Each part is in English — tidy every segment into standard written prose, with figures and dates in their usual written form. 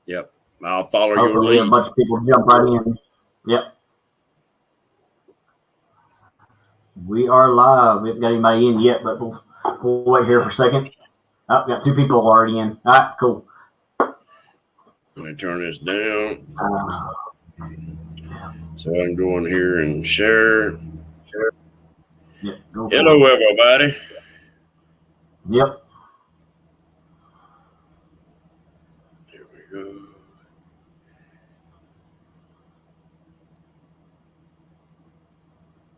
Yep. I'll follow your Hopefully lead. a bunch of people jump right in. Yep. We are live. We haven't got anybody in yet, but we'll wait here for a second. Oh, got 2 people already in. All right, cool. Let me turn this down. So I can go in here and share. Yeah, hello, everybody. Yep. Here we go.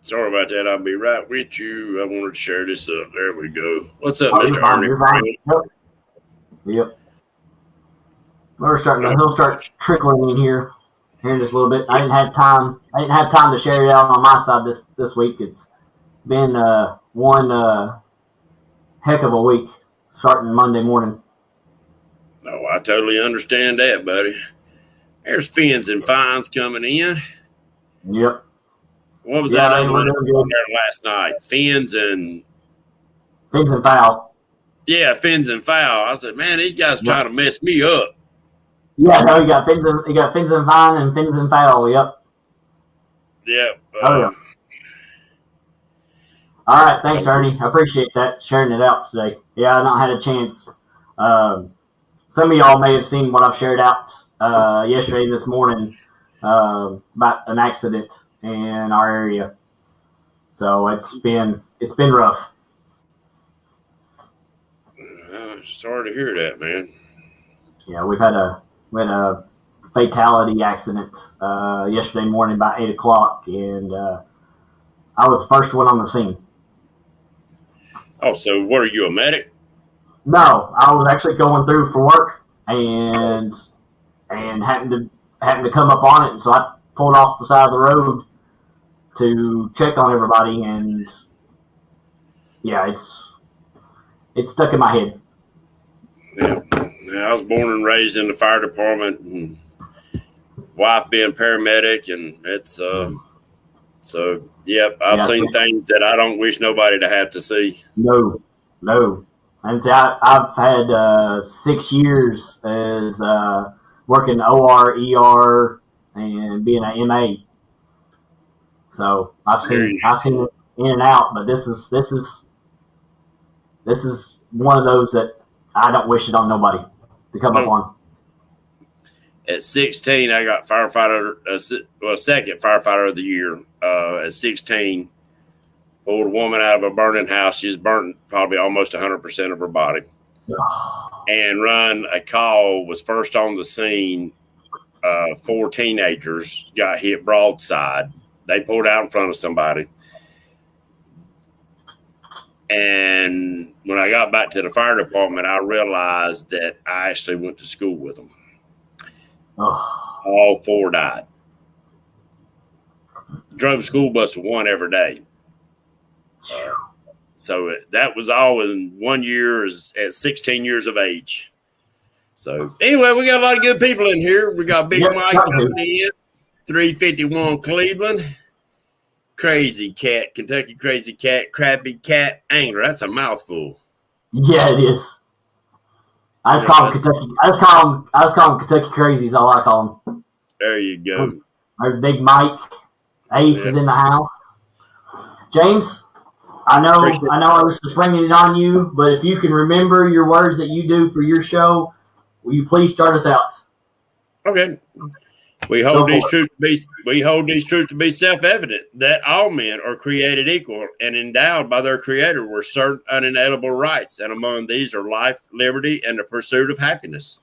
Sorry about that. I'll be right with you. I wanted to share this up. There we go. What's up, Mr. Ernie? You're fine. Yep. He'll start trickling in here in just a little bit. I didn't have time to share it out on my side this week. It's been one heck of a week starting Monday morning. No, I totally understand that, buddy. There's Fins and Fines coming in. Yep. What was that other one there last night? Fins and Foul. Yeah, Fins and Foul. I said, man, these guys trying to mess me up. Yeah, no, you got Fins and Fine and Fins and Foul. Yep. Yep. Yeah. All right, thanks, Ernie. I appreciate that, sharing it out today. Yeah, I not had a chance. Some of y'all may have seen what I've shared out yesterday and this morning about an accident in our area. So it's been rough. Sorry to hear that, man. Yeah, we had a fatality accident yesterday morning about 8:00, and I was the first one on the scene. Oh, so what are you, a medic? No, I was actually going through for work and happened to come up on it, and so I pulled off the side of the road to check on everybody, and yeah, it's stuck in my head. Yeah, I was born and raised in the fire department, and wife being paramedic, and it's so yep. I've seen things that I don't wish nobody to have to see. No. And see, I've had 6 years as working OR, ER, and being an MA. So I've seen it in and out, but this is one of those that I don't wish it on nobody to come up on. At 16, I got second firefighter of the year. At 16, pulled a woman out of a burning house. She's burnt probably almost 100% of her body. And run a call, was first on the scene. 4 teenagers got hit broadside. They pulled out in front of somebody. And when I got back to the fire department, I realized that I actually went to school with them. All 4 died. Drove a school bus of 1 every day. So that was all in 1 year at 16 years of age. So anyway, we got a lot of good people in here. We got Big Mike coming in, 351 Cleveland. Crazy Cat, Kentucky Crazy Cat, Krabby Cat Angler. That's a mouthful. Yeah, it is. I was calling Kentucky Crazies. All I call them. There you go. There's Big Mike. Ace is in the house. James, I know I was springing it on you, but if you can remember your words that you do for your show, will you please start us out? Okay. We hold these truths to be self-evident, that all men are created equal and endowed by their Creator with certain unalienable rights, and among these are life, liberty, and the pursuit of happiness.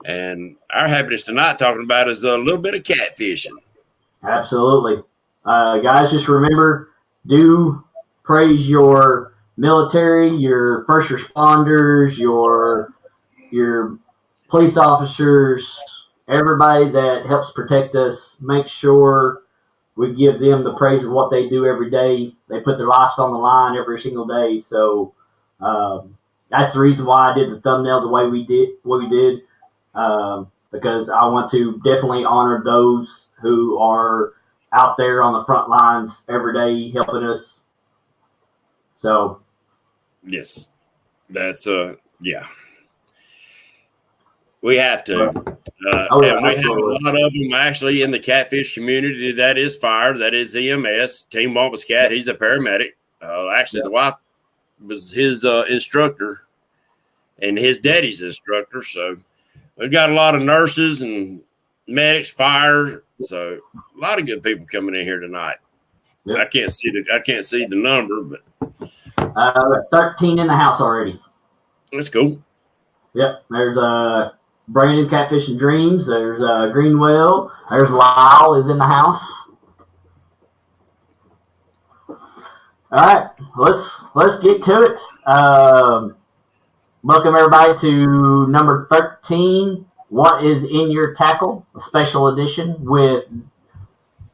And our happiness tonight, talking about, is a little bit of catfishing. Absolutely, guys. Just remember, do praise your military, your first responders, your police officers. Everybody that helps protect us, make sure we give them the praise of what they do every day. They put their lives on the line every single day. So that's the reason why I did the thumbnail the way we did, because I want to definitely honor those who are out there on the front lines every day helping us. So, yes, that's yeah. We have to. And we have a lot of them actually in the catfish community. That is fire. That is EMS. Team Wampus Cat. He's a paramedic. Actually, the wife was his instructor and his daddy's instructor. So we've got a lot of nurses and medics, fire. So a lot of good people coming in here tonight. Yep. I can't see the number, but 13 in the house already. That's cool. Yep. There's Brandon Catfish and Dreams. There's Greenwell. There's Lyle is in the house. All right, let's get to it. Welcome everybody to number 13. What is in your tackle? A special edition with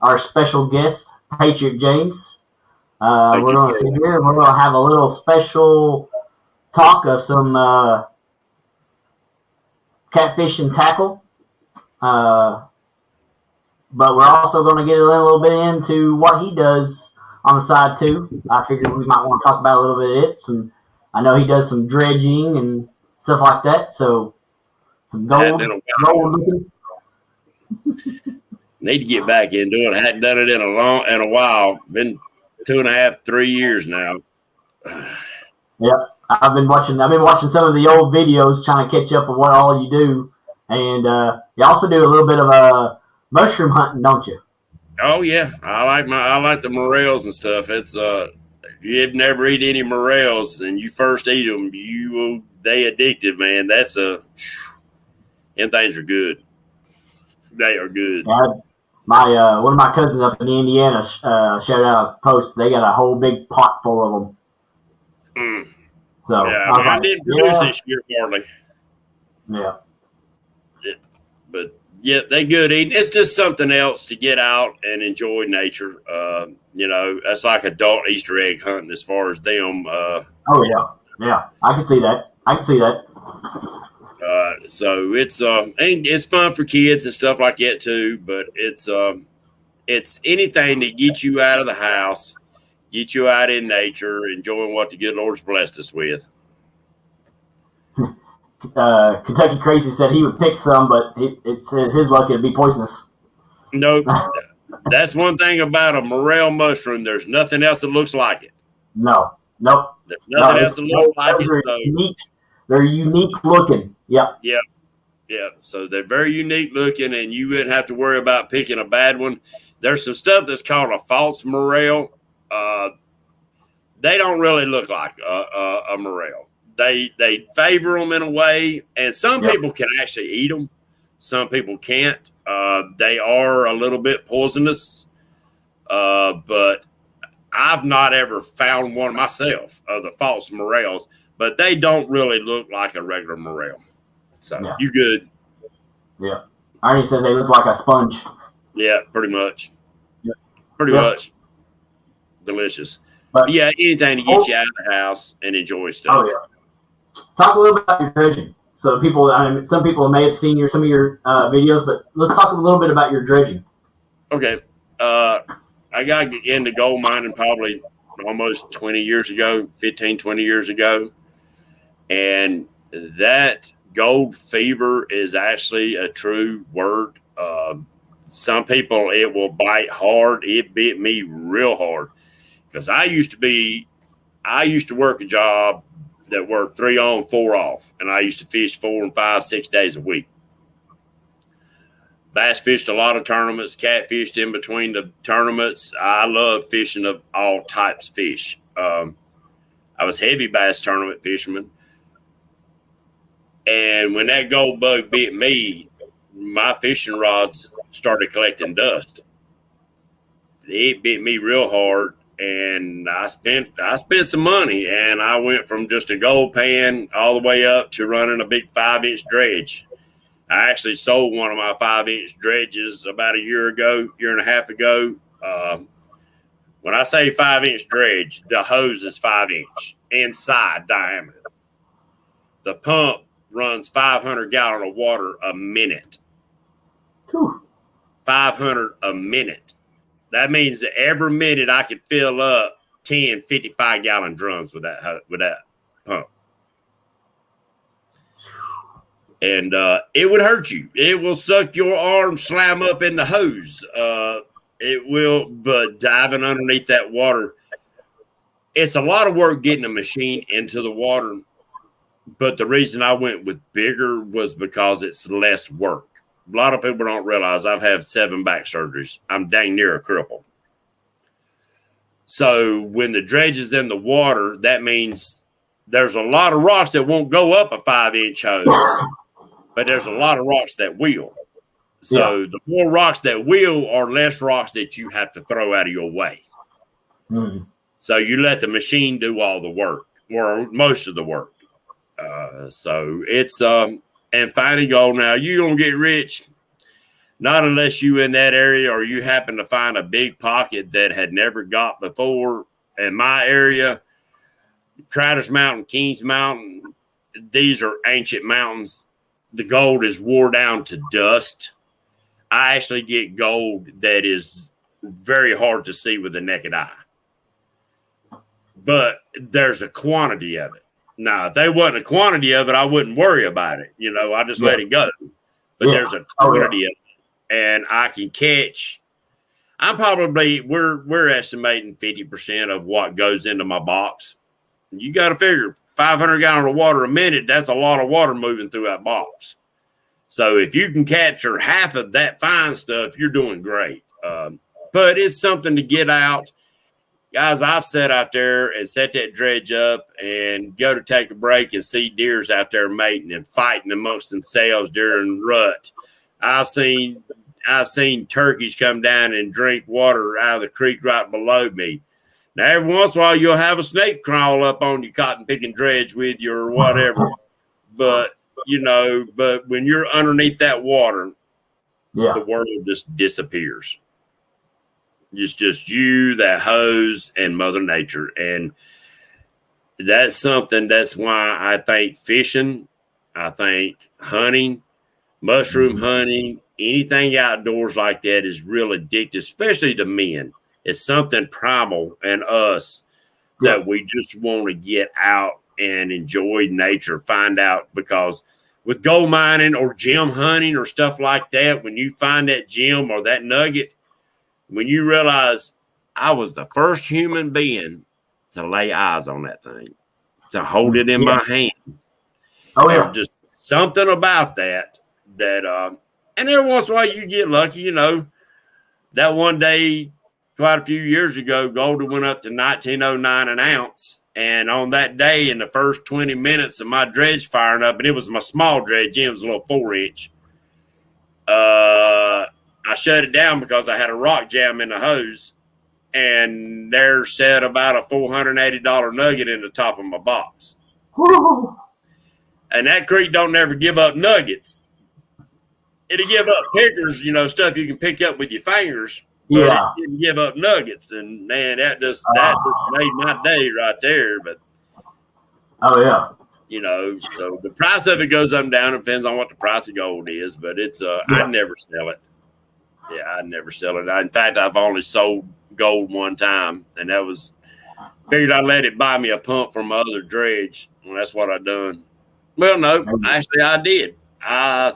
our special guest, Patriot James. We're going to sit here and we're going to have a little special talk of some catfish and tackle. But we're also going to get a little bit into what he does on the side too. I figured we might want to talk about a little bit of it. I know he does some dredging and stuff like that. So some gold looking. Need to get back into it. I hadn't done it in a while. Been 2.5, 3 years now. Yep. I've been watching some of the old videos trying to catch up with what all you do. And you also do a little bit of mushroom hunting, don't you? Oh yeah. I like the morels and stuff. It's if you've never eaten any morels and you first eat them, they addictive, man. Them things are good. They are good. My one of my cousins up in Indiana showed out a post. They got a whole big pot full of them. Mm. So yeah, I didn't produce this year hardly. Yeah. But yeah, they good eating. It's just something else to get out and enjoy nature. That's like adult Easter egg hunting as far as them. Oh yeah. I can see that. So it's fun for kids and stuff like that too. But it's anything to get you out of the house, get you out in nature, enjoying what the good Lord's blessed us with. Kentucky Crazy said he would pick some, but it's his luck it'd be poisonous. Nope. That's one thing about a morel mushroom. There's nothing else that looks like it. Nope. There's nothing else that looks like it. Unique. They're unique looking. Yep. Yeah. So they're very unique looking, and you wouldn't have to worry about picking a bad one. There's some stuff that's called a false morel. They don't really look like a morel. They favor them in a way, and some people can actually eat them. Some people can't. They are a little bit poisonous, but I've not ever found one myself of the false morels. But they don't really look like a regular morel. So you good. Yeah. Arnie said they look like a sponge. Yeah, pretty much. Yeah. Pretty much. Delicious. But yeah, anything to get you out of the house and enjoy stuff. Oh, yeah. Talk a little bit about your dredging. So some people may have seen some of your videos, but let's talk a little bit about your dredging. Okay. I got into gold mining probably almost 20 years ago, 15, 20 years ago. And that gold fever is actually a true word. Some people, it will bite hard. It bit me real hard because I used to work a job that worked 3 on, 4 off. And I used to fish 4 and 5, 6 days a week. Bass fished a lot of tournaments, catfished in between the tournaments. I love fishing of all types of fish. I was heavy bass tournament fisherman. And when that gold bug bit me, my fishing rods started collecting dust. It bit me real hard, and I spent some money, and I went from just a gold pan all the way up to running a big 5-inch dredge. I actually sold one of my 5-inch dredges about a year and a half ago. When I say 5-inch dredge, the hose is 5-inch inside diameter. The pump runs 500 gallons of water a minute. Whew. 500 a minute. That means that every minute I could fill up 10 55-gallon drums with that pump. And it would hurt you. It will suck your arm, slam up in the hose. It will, but diving underneath that water, it's a lot of work getting a machine into the water. But the reason I went with bigger was because it's less work. A lot of people don't realize I've had 7 back surgeries. I'm dang near a cripple. So when the dredge is in the water, that means there's a lot of rocks that won't go up a 5-inch hose, but there's a lot of rocks that will. So the more rocks that will are less rocks that you have to throw out of your way. Mm. So you let the machine do all the work, or most of the work. So it's and finding gold. Now you don't get rich, not unless you in that area or you happen to find a big pocket that had never got before. In my area, Crowder's Mountain, Kings Mountain, these are ancient mountains. The gold is wore down to dust. I actually get gold that is very hard to see with the naked eye. But there's a quantity of it. Now, if there wasn't a quantity of it, I wouldn't worry about it. I just let it go. But there's a quantity of it. And I can catch. We're estimating 50% of what goes into my box. You got to figure 500 gallons of water a minute, that's a lot of water moving through that box. So if you can capture half of that fine stuff, you're doing great. But it's something to get out. Guys, I've sat out there and set that dredge up and go to take a break and see deers out there mating and fighting amongst themselves during rut. I've seen turkeys come down and drink water out of the creek right below me. Now, every once in a while, you'll have a snake crawl up on your cotton picking dredge with you or whatever. But when you're underneath that water, the world just disappears. It's just you, that hose, and Mother Nature. And that's why I think fishing, I think hunting, mushroom hunting, anything outdoors like that is real addictive, especially to men. It's something primal in us that we just want to get out and enjoy nature, find out, because with gold mining or gem hunting or stuff like that, when you find that gem or that nugget, when you realize I was the first human being to lay eyes on that thing, to hold it in my hand. There's just something about that, and every once in a while you get lucky, that one day, quite a few years ago, gold went up to $19.09 an ounce. And on that day, in the first 20 minutes of my dredge firing up, and it was my small dredge, it was a little 4-inch, I shut it down because I had a rock jam in the hose, and there sat about a $480 nugget in the top of my box. Woo. And that creek don't never give up nuggets. It'll give up pickers, stuff you can pick up with your fingers. But it didn't give up nuggets, and man, that just made my day right there. But so the price of it goes up and down. It depends on what the price of gold is, but it's I'd never sell it. Yeah, I'd never sell it. In fact, I've only sold gold one time, and that was figured I'd let it buy me a pump from my other dredge. Well, that's what I done. Well, no, actually I did. I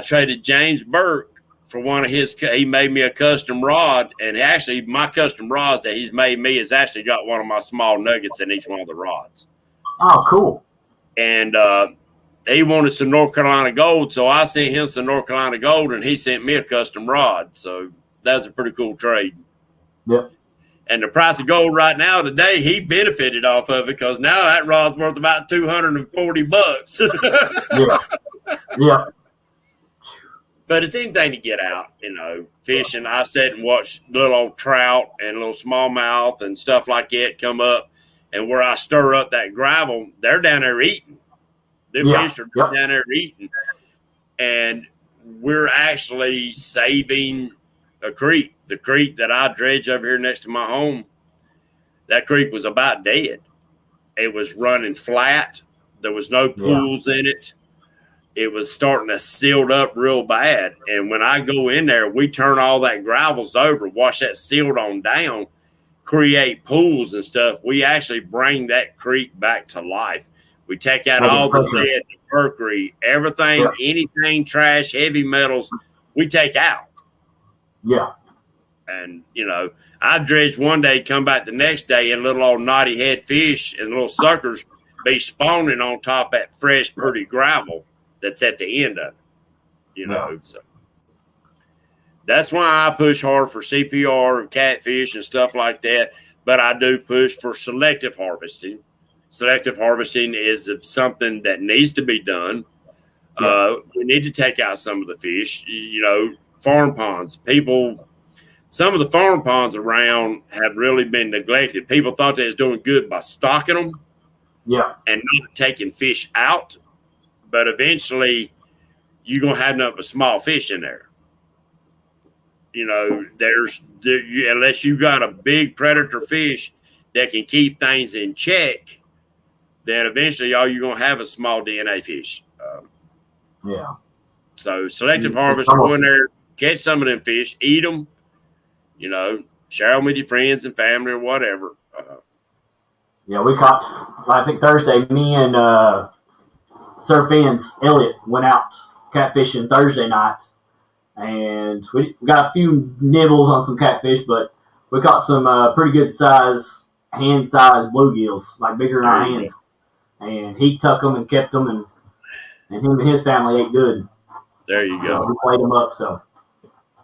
traded James Burke for one of his. He made me a custom rod, and actually my custom rods that he's made me has actually got one of my small nuggets in each one of the rods. Oh, cool. And he wanted some North Carolina gold, so I sent him some North Carolina gold, and he sent me a custom rod. So that's a pretty cool trade. Yep. And the price of gold right now today, he benefited off of it because now that rod's worth about $240. Yeah. But it's anything to get out, fishing. I sat and watched little old trout and little smallmouth and stuff like that come up. And where I stir up that gravel, they're down there eating. The fish are down there eating. And we're actually saving a creek. The creek that I dredge over here next to my home, that creek was about dead. It was running flat. There was no pools in it. It was starting to silt up real bad. And when I go in there, we turn all that gravels over, wash that silt on down, create pools and stuff. We actually bring that creek back to life. We take out Make it all the pressure. lead, the mercury, everything, anything trash, heavy metals, we take out. Yeah. And, you know, I dredged one day, come back the next day, and little old knotty head fish and little suckers be spawning on top of that fresh, pretty gravel that's at the end of it, you know. So that's why I push hard for CPR and catfish and stuff like that. But I do push for selective harvesting. Selective harvesting is something that needs to be done. We need to take out some of the fish, you know, farm ponds. Some of the farm ponds around have really been neglected. People thought they was doing good by stocking them and not taking fish out. But eventually, you're going to have nothing but small fish in there. You know, unless you got a big predator fish that can keep things in check, then eventually all you're going to have is small DNA fish. So selective harvest, go in there, catch some of them fish, eat them, you know, share them with your friends and family or whatever. We caught, I think Thursday, me and Sir Finn's Elliot went out catfishing Thursday night. And we got a few nibbles on some catfish, but we caught some pretty good size, hand-sized bluegills, like bigger than our hands. And he took them and kept them, and him and his family ate good. There you go. So we played them up. So,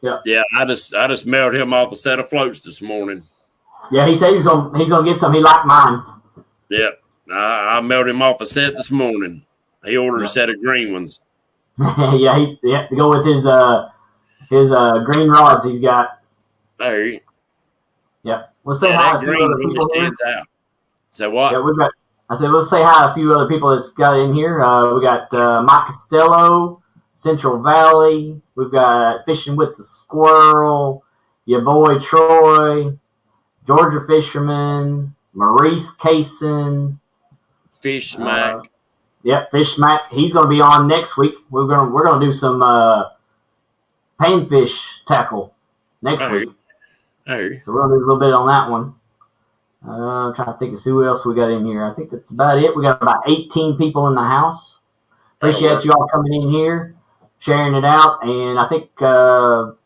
yeah. I just mailed him off a set of floats this morning. Yeah, he said he's gonna get some. He liked mine. Yep, I mailed him off a set this morning. He ordered a set of green ones. He to go with his green rods he's got. There. Let's say hi to a few other people here. So what? Yeah, I said let's say hi to a few other people that's got in here. We got Mike Costello, Central Valley. We've got Fishing with the Squirrel, your boy Troy, Georgia Fisherman, Maurice Kaysen, Fish Smack. Fish Smack. He's going to be on next week. We're gonna do some panfish tackle next week. So we're gonna do a little bit on that one. I'm trying to think of who else we got in here. I think that's about it. We got about 18 people in the house. Appreciate you all coming in here, sharing it out, and I think Troy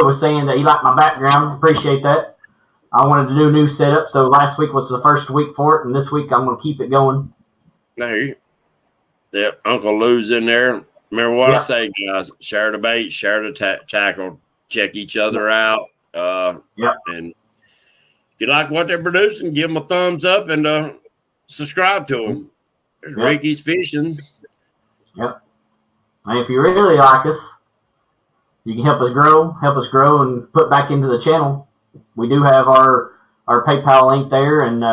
was saying that he liked my background. Appreciate that. I wanted to do a new setup, so last week was the first week for it, and this week I'm going to keep it going. Yep, Uncle Lou's in there. Remember what I say, guys. Share the bait, share the tackle, check each other out. And if you like what they're producing, give them a thumbs up and subscribe to them. There's Ricky's Fishing. And if you really like us, you can help us grow and put back into the channel. We do have our PayPal link there, and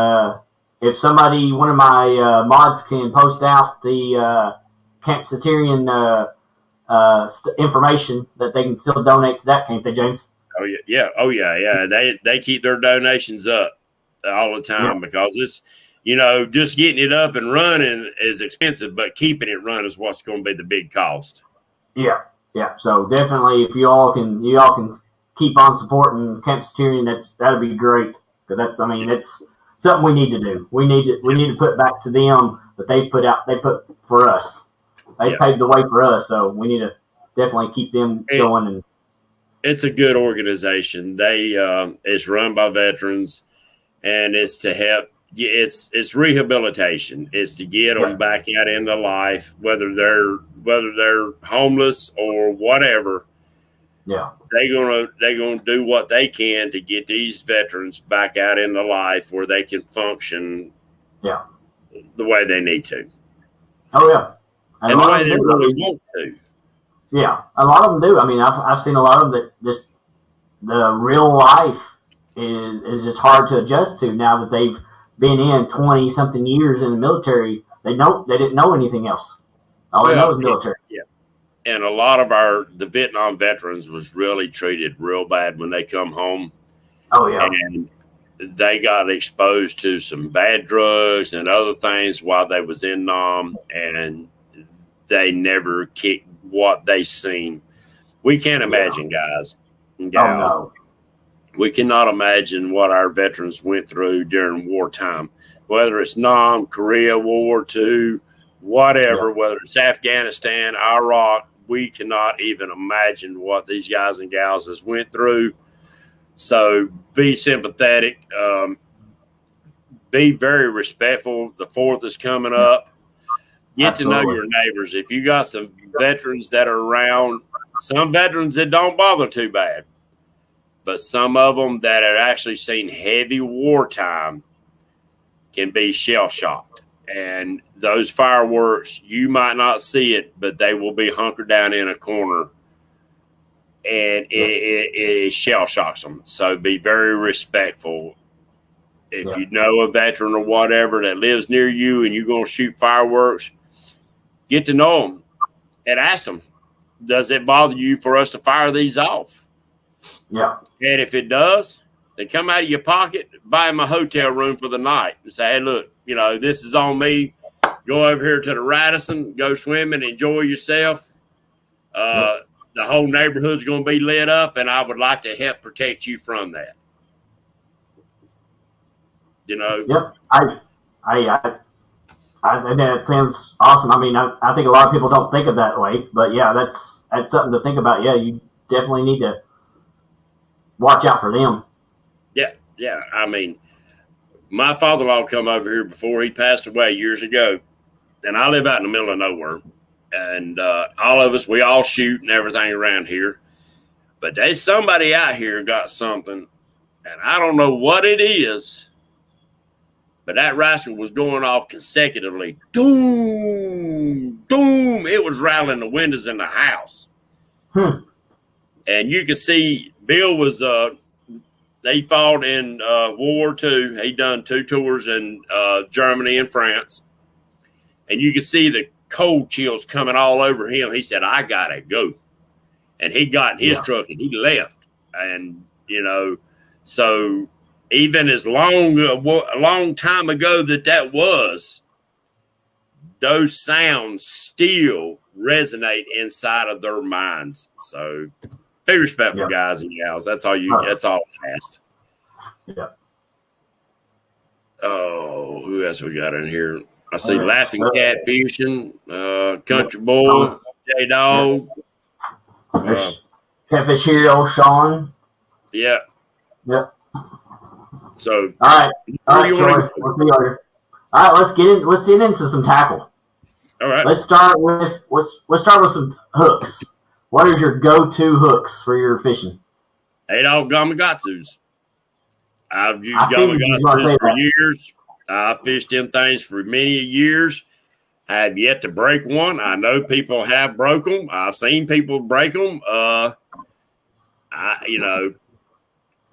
if one of my mods can post out the Camp Saterian information, that they can still donate to that, can't they, James? Oh yeah. They keep their donations up all the time because it's, you know, just getting it up and running is expensive, but keeping it running is what's going to be the big cost. Yeah. So definitely, if you all can keep on supporting Camp Saterian, that'd be great, because it's something we need to do. We need to put back to them that they put for us. They paved the way for us, so we need to definitely keep them going. And it's a good organization. It's run by veterans, and it's to help. It's rehabilitation. It's to get them back out into life, whether they're homeless or whatever. They're gonna do what they can to get these veterans back out into life where they can function the way they need to. And the way they really want to. A lot of them do. I mean, I've seen a lot of them that just the real life is just hard to adjust to now that they've been in 20 something years in the military. They didn't know anything else. All they know is military. And a lot of the Vietnam veterans was really treated real bad when they come home. And they got exposed to some bad drugs and other things while they was in Nam, and they never kicked what they seen. We can't imagine, guys and gals. We cannot imagine what our veterans went through during wartime. whether it's Nam, Korea, World War II, whatever, whether it's Afghanistan, Iraq, we cannot even imagine what these guys and gals has went through. So be sympathetic. Be very respectful. The 4th is coming up. Get Absolutely. to know your neighbors. If you got some veterans that are around, some veterans that don't bother too bad, but some of them that have actually seen heavy wartime can be shell-shocked. And those fireworks, you might not see it, but they will be hunkered down in a corner, and it shell-shocks them. So be very respectful. If you know a veteran or whatever that lives near you and you're going to shoot fireworks, get to know them and ask them, does it bother you for us to fire these off? Yeah. And if it does, then come out of your pocket, buy them a hotel room for the night and say, hey, look, this is on me. Go over here to the Radisson, go swimming, enjoy yourself. The whole neighborhood's going to be lit up, and I would like to help protect you from that. Yep. That sounds awesome. I mean, I think a lot of people don't think of that way, but yeah, that's something to think about. Yeah, you definitely need to watch out for them. Yeah. I mean, my father-in-law come over here before he passed away years ago, and I live out in the middle of nowhere, and all of us, we all shoot and everything around here, but there's somebody out here got something, and I don't know what it is, but that rifle was going off consecutively. Doom, doom. It was rattling the windows in the house. And you could see Bill was, they fought in World War II. He done 2 tours in Germany and France. And you could see the cold chills coming all over him. He said, I got to go. And he got in his truck and he left. And, so even as a long time ago that was, those sounds still resonate inside of their minds. So be respectful, guys and gals. That's all I asked. Yeah. Oh, who else we got in here? I see Laughing Cat Fishing, Country Boy, J Dog. Catfish Hero, Sean. Yeah. Yep. So, all right, let's get into some tackle. All right. Let's start with some hooks. What are your go-to hooks for your fishing? 8-aught Gamakatsus. I've used Gamakatsus for years. I fished them things for many years. I have yet to break one. I know people have broke them. I've seen people break them.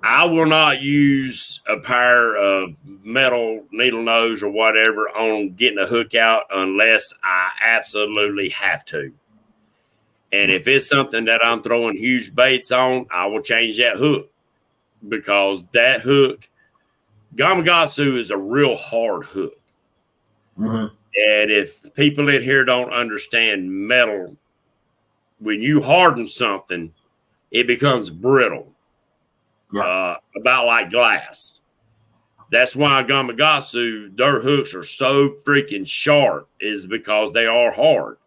I will not use a pair of metal needle nose or whatever on getting a hook out unless I absolutely have to. And if it's something that I'm throwing huge baits on, I will change that hook, because that hook, Gamakatsu, is a real hard hook. Mm-hmm. And if people in here don't understand metal, when you harden something, it becomes brittle. About like glass. That's why Gamakatsu, their hooks are so freaking sharp, is because they are hard.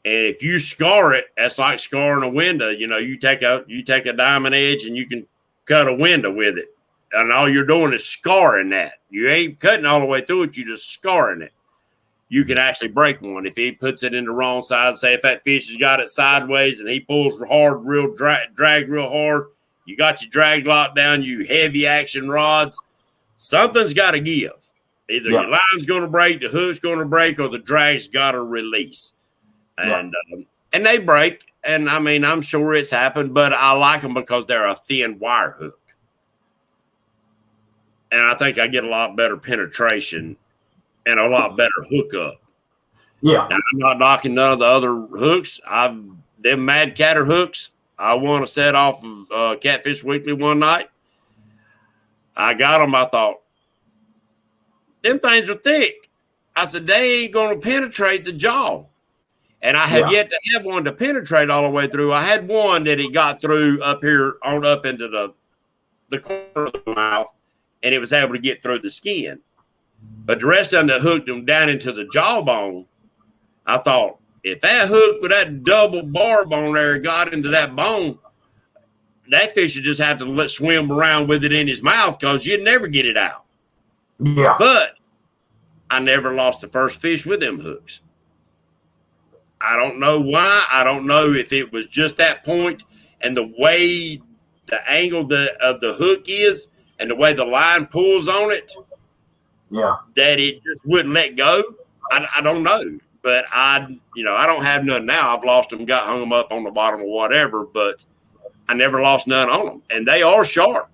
And if you scar it, that's like scarring a window. You take a diamond edge and you can cut a window with it. And all you're doing is scarring that. You ain't cutting all the way through it, you're just scarring it. You can actually break one. If he puts it in the wrong side, say if that fish has got it sideways and he pulls hard, drag real hard, you got your drag lock down, you heavy action rods, something's got to give. Either your line's going to break, the hook's going to break, or the drag's got to release. And they break. And I mean, I'm sure it's happened, but I like them because they're a thin wire hook. And I think I get a lot better penetration and a lot better hookup. Yeah. Now, I'm not knocking none of the other hooks. Them Mad Catter hooks, I won a set off of Catfish Weekly one night. I got them. I thought, them things are thick. I said, they ain't going to penetrate the jaw. And I have yet to have one to penetrate all the way through. I had one that it got through up here, up into the corner of the mouth, and it was able to get through the skin. But the rest of them that hooked them down into the jawbone, I thought, if that hook with that double barb on there got into that bone, that fish would just have to swim around with it in his mouth because you'd never get it out. Yeah. But I never lost the first fish with them hooks. I don't know why. I don't know if it was just that point and the way the angle of the hook is and the way the line pulls on it. Yeah. That it just wouldn't let go. I don't know. But I don't have none now. I've lost them, got hung them up on the bottom or whatever, but I never lost none on them. And they are sharp.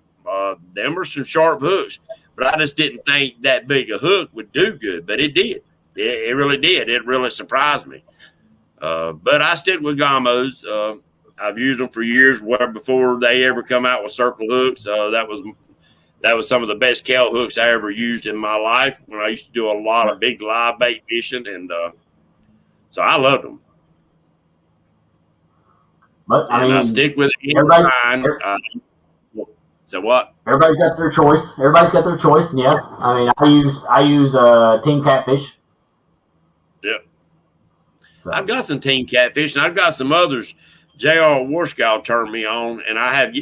Them are some sharp hooks. But I just didn't think that big a hook would do good. But it did. It really did. It really surprised me. But I stick with Gamos. I've used them for years, before they ever come out with circle hooks. That was some of the best Kel hooks I ever used in my life when I used to do a lot of big live bait fishing. And so I loved them. But I stick with it. So what? Everybody's got their choice. And yeah, I use Team Catfish. Yep. So. I've got some Team Catfish, and I've got some others. J.R. Warskow turned me on, and I've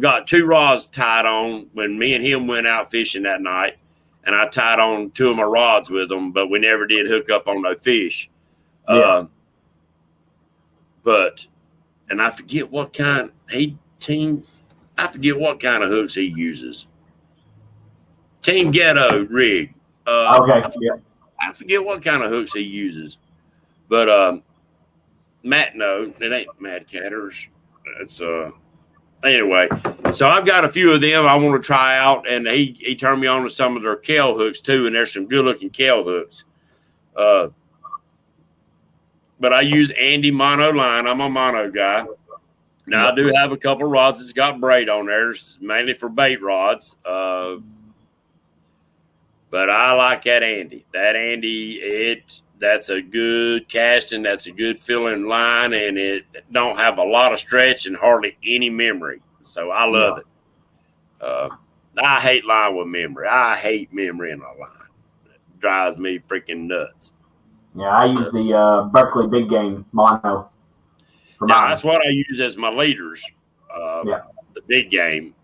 got 2 rods tied on when me and him went out fishing that night, and I tied on 2 of my rods with them, but we never did hook up on no fish. Yeah. And I forget what kind I forget what kind of hooks he uses. Team Ghetto rig. Okay. I forget what kind of hooks he uses. But Matt, no, it ain't Mad Catters. It's anyway. So I've got a few of them I want to try out, and he turned me on to some of their Kel hooks too, and there's some good looking Kel hooks. But I use Andy mono line. I'm a mono guy. Now I do have a couple rods that's got braid on there, mainly for bait rods. But I like that Andy. That's a good casting. That's a good filling line, and it don't have a lot of stretch and hardly any memory. So I love it. I hate line with memory. I hate memory in a line. It drives me freaking nuts. Yeah, I use the Berkeley Big Game mono. Now, that's what I use as my leaders, the big game.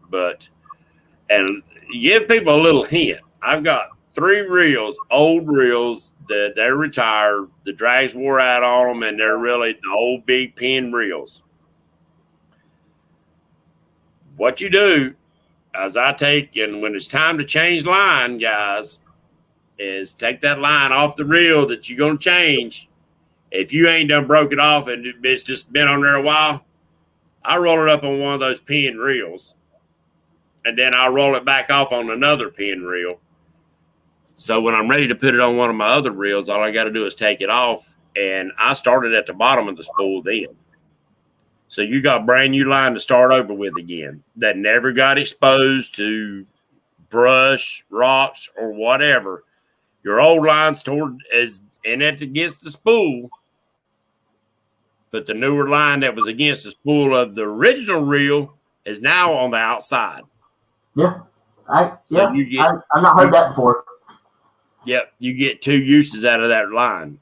And give people a little hint. I've got 3 reels, old reels that they're retired. The drags wore out on them, and they're really the old big pin reels. What you do, as I take, and when it's time to change line, guys, is take that line off the reel that you're going to change. If you ain't done broke it off and it's just been on there a while, I roll it up on one of those pin reels, and then I'll roll it back off on another pin reel. So when I'm ready to put it on one of my other reels, all I got to do is take it off, and I started at the bottom of the spool then. So you got brand new line to start over with again that never got exposed to brush, rocks, or whatever. Your old line's stored against the spool, but the newer line that was against the spool of the original reel is now on the outside. Yeah. I've not heard that before. Yep. You get 2 uses out of that line.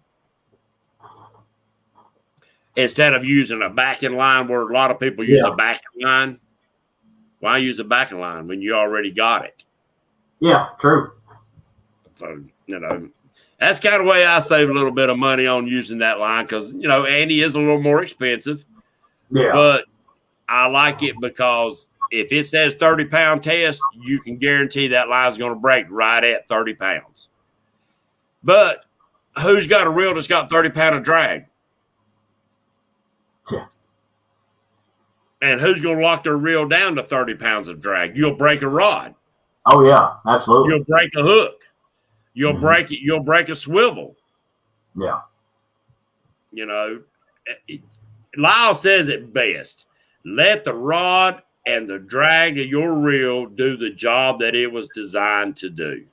Instead of using a backing line where a lot of people use a backing line, why use a backing line when you already got it? Yeah, true. So, that's kind of the way I save a little bit of money on using that line because, Andy is a little more expensive. Yeah. But I like it because if it says 30-pound test, you can guarantee that line's going to break right at 30 pounds. But who's got a reel that's got 30 pound of drag? Yeah. And who's going to lock their reel down to 30 pounds of drag? You'll break a rod. Oh, yeah, absolutely. You'll break a hook. You'll break it. You'll break a swivel. Yeah. Lyle says it best. Let the rod and the drag of your reel do the job that it was designed to do.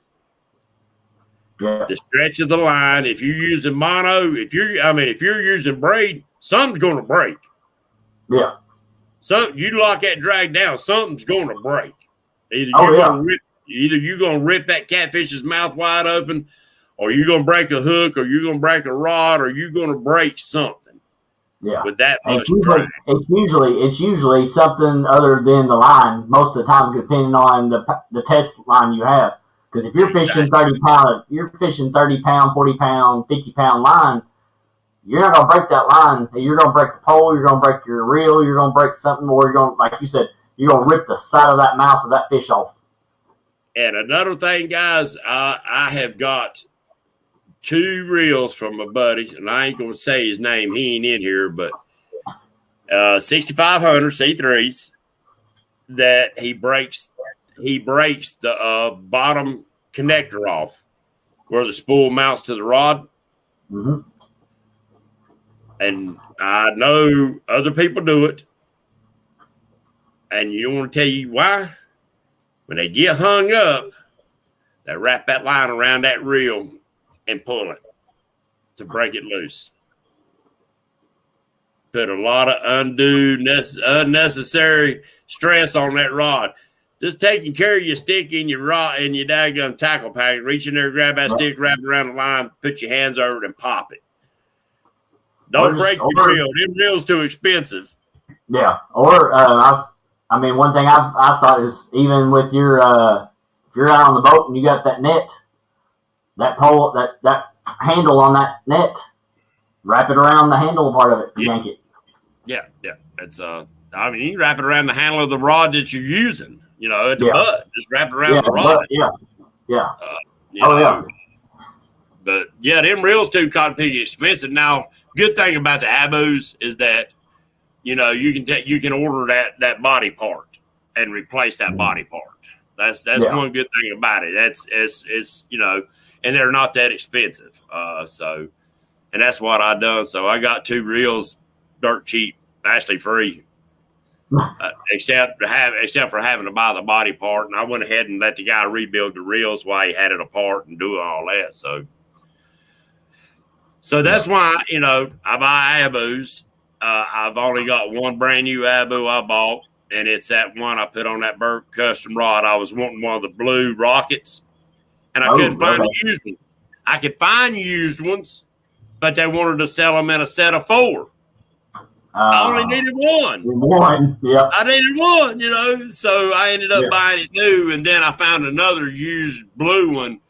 Yeah. The stretch of the line. If you're using mono, if you're using braid, something's going to break. Yeah. So you lock that drag down, something's going to break. Either Either you're going to rip that catfish's mouth wide open, or you're going to break a hook, or you're going to break a rod, or you're going to break something. Yeah. With that much it's usually something other than the line most of the time, depending on the test line you have. Because if you're fishing 30 pound, 40 pound, 50 pound line, you're not gonna break that line. You're gonna break the pole. You're gonna break your reel. You're gonna break something, or you're gonna, like you said, you're gonna rip the side of that mouth of that fish off. And another thing, guys, I have got 2 reels from a buddy, and I ain't gonna say his name. He ain't in here, but 6500 C3s that he breaks the bottom connector off where the spool mounts to the rod. Mm-hmm. And I know other people do it, and you don't want to tell you why. When they get hung up, they wrap that line around that reel and pull it to break it loose. Put a lot of unnecessary stress on that rod. Just taking care of your stick in your rod and your daggum tackle pack, reach in there, grab that stick, wrap it around the line, put your hands over it, and pop it. Don't break your reel. Them reels too expensive. Yeah. Or one thing I've thought is, even with your if you're out on the boat and you got that net, that pole, that handle on that net, wrap it around the handle part of it and yank it. Yeah. It's you can wrap it around the handle of the rod that you're using. At the butt. Just wrap it around the rod. Yeah. Yeah. But yeah, them reels too cotton piggy expensive. Now, good thing about the Abus is that you can order that body part and replace that body part. That's one good thing about it. It's and they're not that expensive. And that's what I done. So I got 2 reels, dirt cheap, actually free, except for having to buy the body part. And I went ahead and let the guy rebuild the reels while he had it apart and do all that. So that's why, I buy Abus. I've only got one brand new Abu I bought, and it's that one I put on that Burke custom rod. I was wanting one of the blue rockets, and I couldn't find a used one. I could find used ones, but they wanted to sell them in a set of 4. I only needed one. Yeah. I needed one, so I ended up buying it new, and then I found another used blue one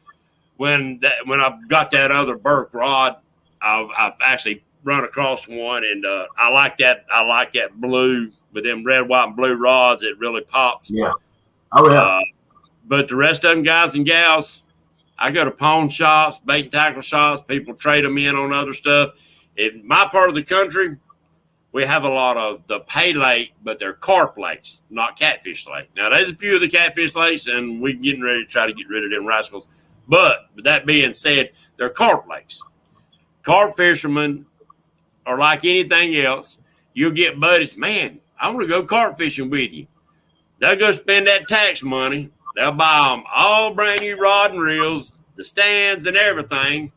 when I got that other Burke rod. I've actually run across one, and I like that. I like that blue with them red, white, and blue rods. It really pops. Yeah. Oh yeah. But the rest of them, guys and gals, I go to pawn shops, bait and tackle shops. People trade them in on other stuff. In my part of the country, we have a lot of the pay lake, but they're carp lakes, not catfish lake. Now, there's a few of the catfish lakes, and we're getting ready to try to get rid of them rascals. But with that being said, they're carp lakes. Carp fishermen are like anything else. You'll get buddies, man, I want to go carp fishing with you. They'll go spend that tax money. They'll buy them all brand new rod and reels, the stands and everything.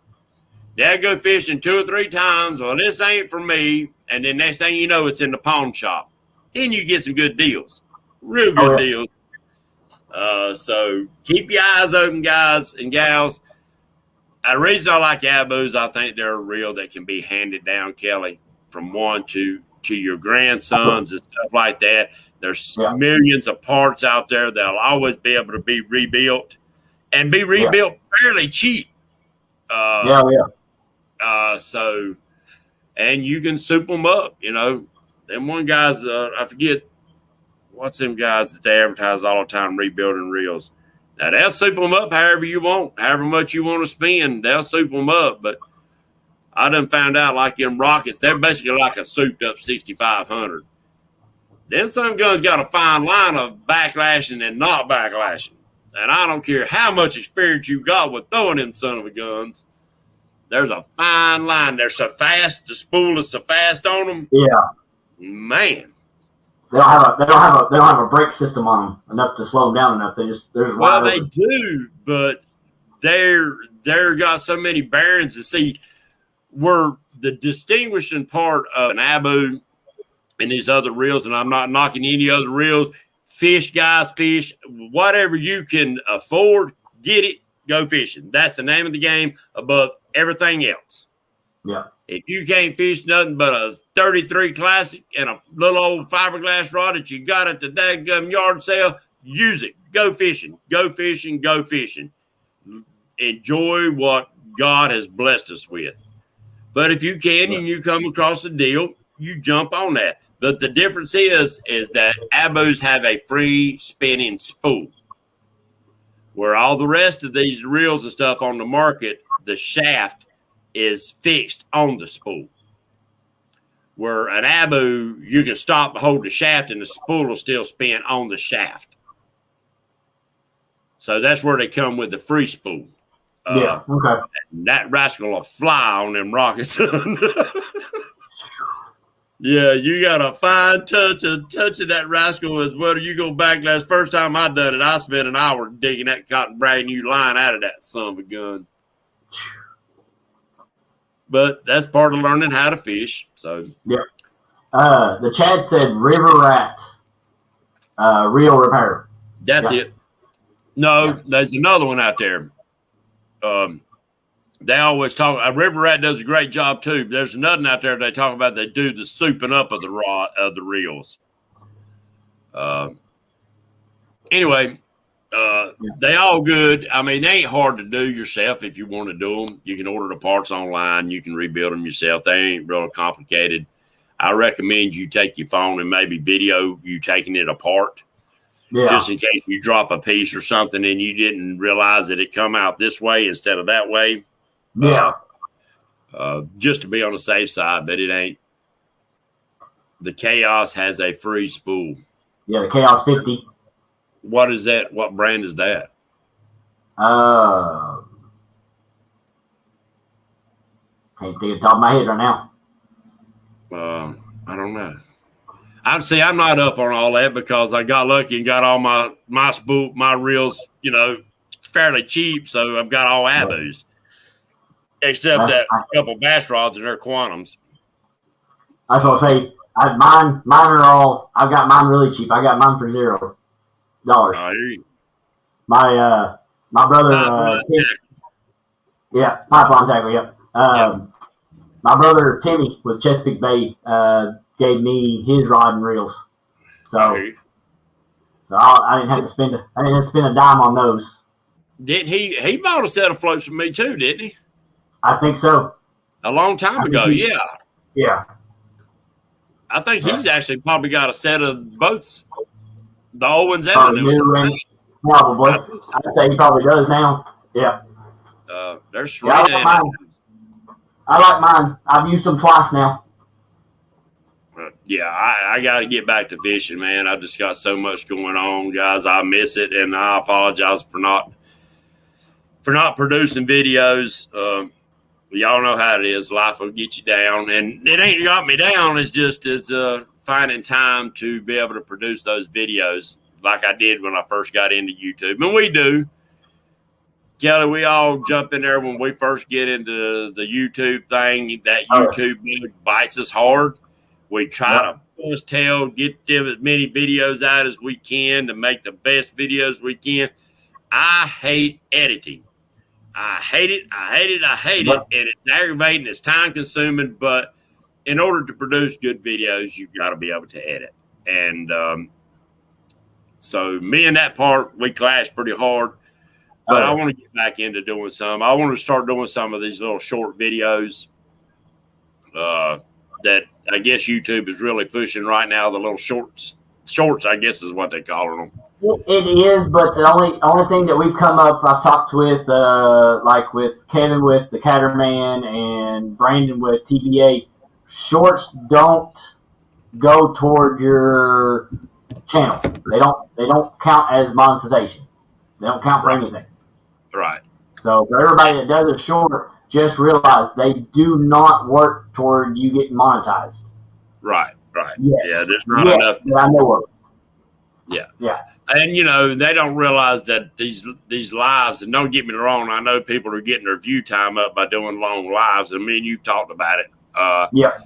They'll go fishing 2 or 3 times. Well, this ain't for me. And then next thing you know, it's in the pawn shop. Then you get some good deals, real good deals. So keep your eyes open, guys and gals. The reason I like Abus, I think they're a reel that can be handed down, Kelly, from one to your grandsons and stuff like that. There's millions of parts out there that'll always be able to be rebuilt and be rebuilt fairly cheap. So, and you can soup them up, Them one guys, I forget what's them guys that they advertise all the time, rebuilding reels. Now, they'll soup them up however you want, however much you want to spend, they'll soup them up. But I done found out, like them rockets, they're basically like a souped up 6500. Then some guns got a fine line of backlashing and not backlashing. And I don't care how much experience you got with throwing them son of a guns. There's a fine line. They're so fast. The spool is so fast on them. Yeah. Man. They don't have a brake system on them enough to slow them down enough. They do, but they're got so many bearings to see where the distinguishing part of an Abu and these other reels, and I'm not knocking any other reels. Fish, guys, fish. Whatever you can afford, get it, go fishing. That's the name of the game above everything else. Yeah. If you can't fish nothing but a 33 Classic and a little old fiberglass rod that you got at the daggum yard sale, use it. Go fishing. Go fishing. Go fishing. Enjoy what God has blessed us with. But if you can and you come across a deal, you jump on that. But the difference is that Abus have a free spinning spool. Where all the rest of these reels and stuff on the market, the shaft is fixed on the spool. Where an Abu, you can stop, hold the shaft, and the spool will still spin on the shaft. So that's where they come with the free spool. Yeah, okay. That rascal will fly on them rockets. Yeah, you got a fine touch of touching that rascal as well. You go back, that's the first time I done it, I spent an hour digging that cotton brand new line out of that son of a gun. But that's part of learning how to fish. So yeah. The chat said River Rat reel repair. That's it. No, there's another one out there. They always talk. River Rat does a great job too. But there's another out there they talk about. They do the souping up of the reels. Anyway, they all good. I mean, they ain't hard to do yourself if you want to do them. You can order the parts online. You can rebuild them yourself. They ain't real complicated. I recommend you take your phone and maybe video you taking it apart. Yeah. Just in case you drop a piece or something and you didn't realize that it come out this way instead of that way. Yeah. Just to be on the safe side, but it ain't. The Chaos has a free spool. Yeah, the Chaos 50. What is that? What brand is that? Can't think of the top of my head right now. I don't know. I'm not up on all that because I got lucky and got all my spool, my reels, fairly cheap. So I've got all Abus, except that couple bass rods and their Quantums. I was gonna say, mine are all. I've got mine really cheap. I got mine for $0. My brother, pipeline tackle. Yep. My brother Timmy with Chesapeake Bay gave me his rod and reels, so I didn't have to spend a dime on those. Didn't he? He bought a set of floats from me too, didn't he? I think so. A long time ago, yeah. Yeah. I think he's actually probably got a set of both the old ones and the new ones. Probably. I'd say he probably does now. Yeah. There's I like mine. I've used them twice now. I got to get back to fishing, man. I've just got so much going on, guys. I miss it, and I apologize for not producing videos. Y'all know how it is. Life will get you down, and it ain't got me down. It's finding time to be able to produce those videos like I did when I first got into YouTube. And we do. Kelly, we all jump in there when we first get into the YouTube thing. That YouTube bites us hard. We try to push tail, get them as many videos out as we can to make the best videos we can. I hate editing. I hate it, and it's aggravating, it's time-consuming, but in order to produce good videos, you've got to be able to edit. And so me and that part, we clash pretty hard, but I want to get back into doing some. I want to start doing some of these little short videos that I guess YouTube is really pushing right now, the little shorts, I guess is what they call them. It is, but the only thing that we've come up, I've talked with, like with Kevin with the Caterman and Brandon with TBA, shorts don't go toward your channel. They don't count as monetization. They don't count for anything. Right. So for everybody that does a short, just realize they do not work toward you getting monetized. Right. Yes. Yeah, there's not enough. I know of. Yeah. And, they don't realize that these lives, and don't get me wrong, I know people are getting their view time up by doing long lives, and me and you've talked about it. Yeah.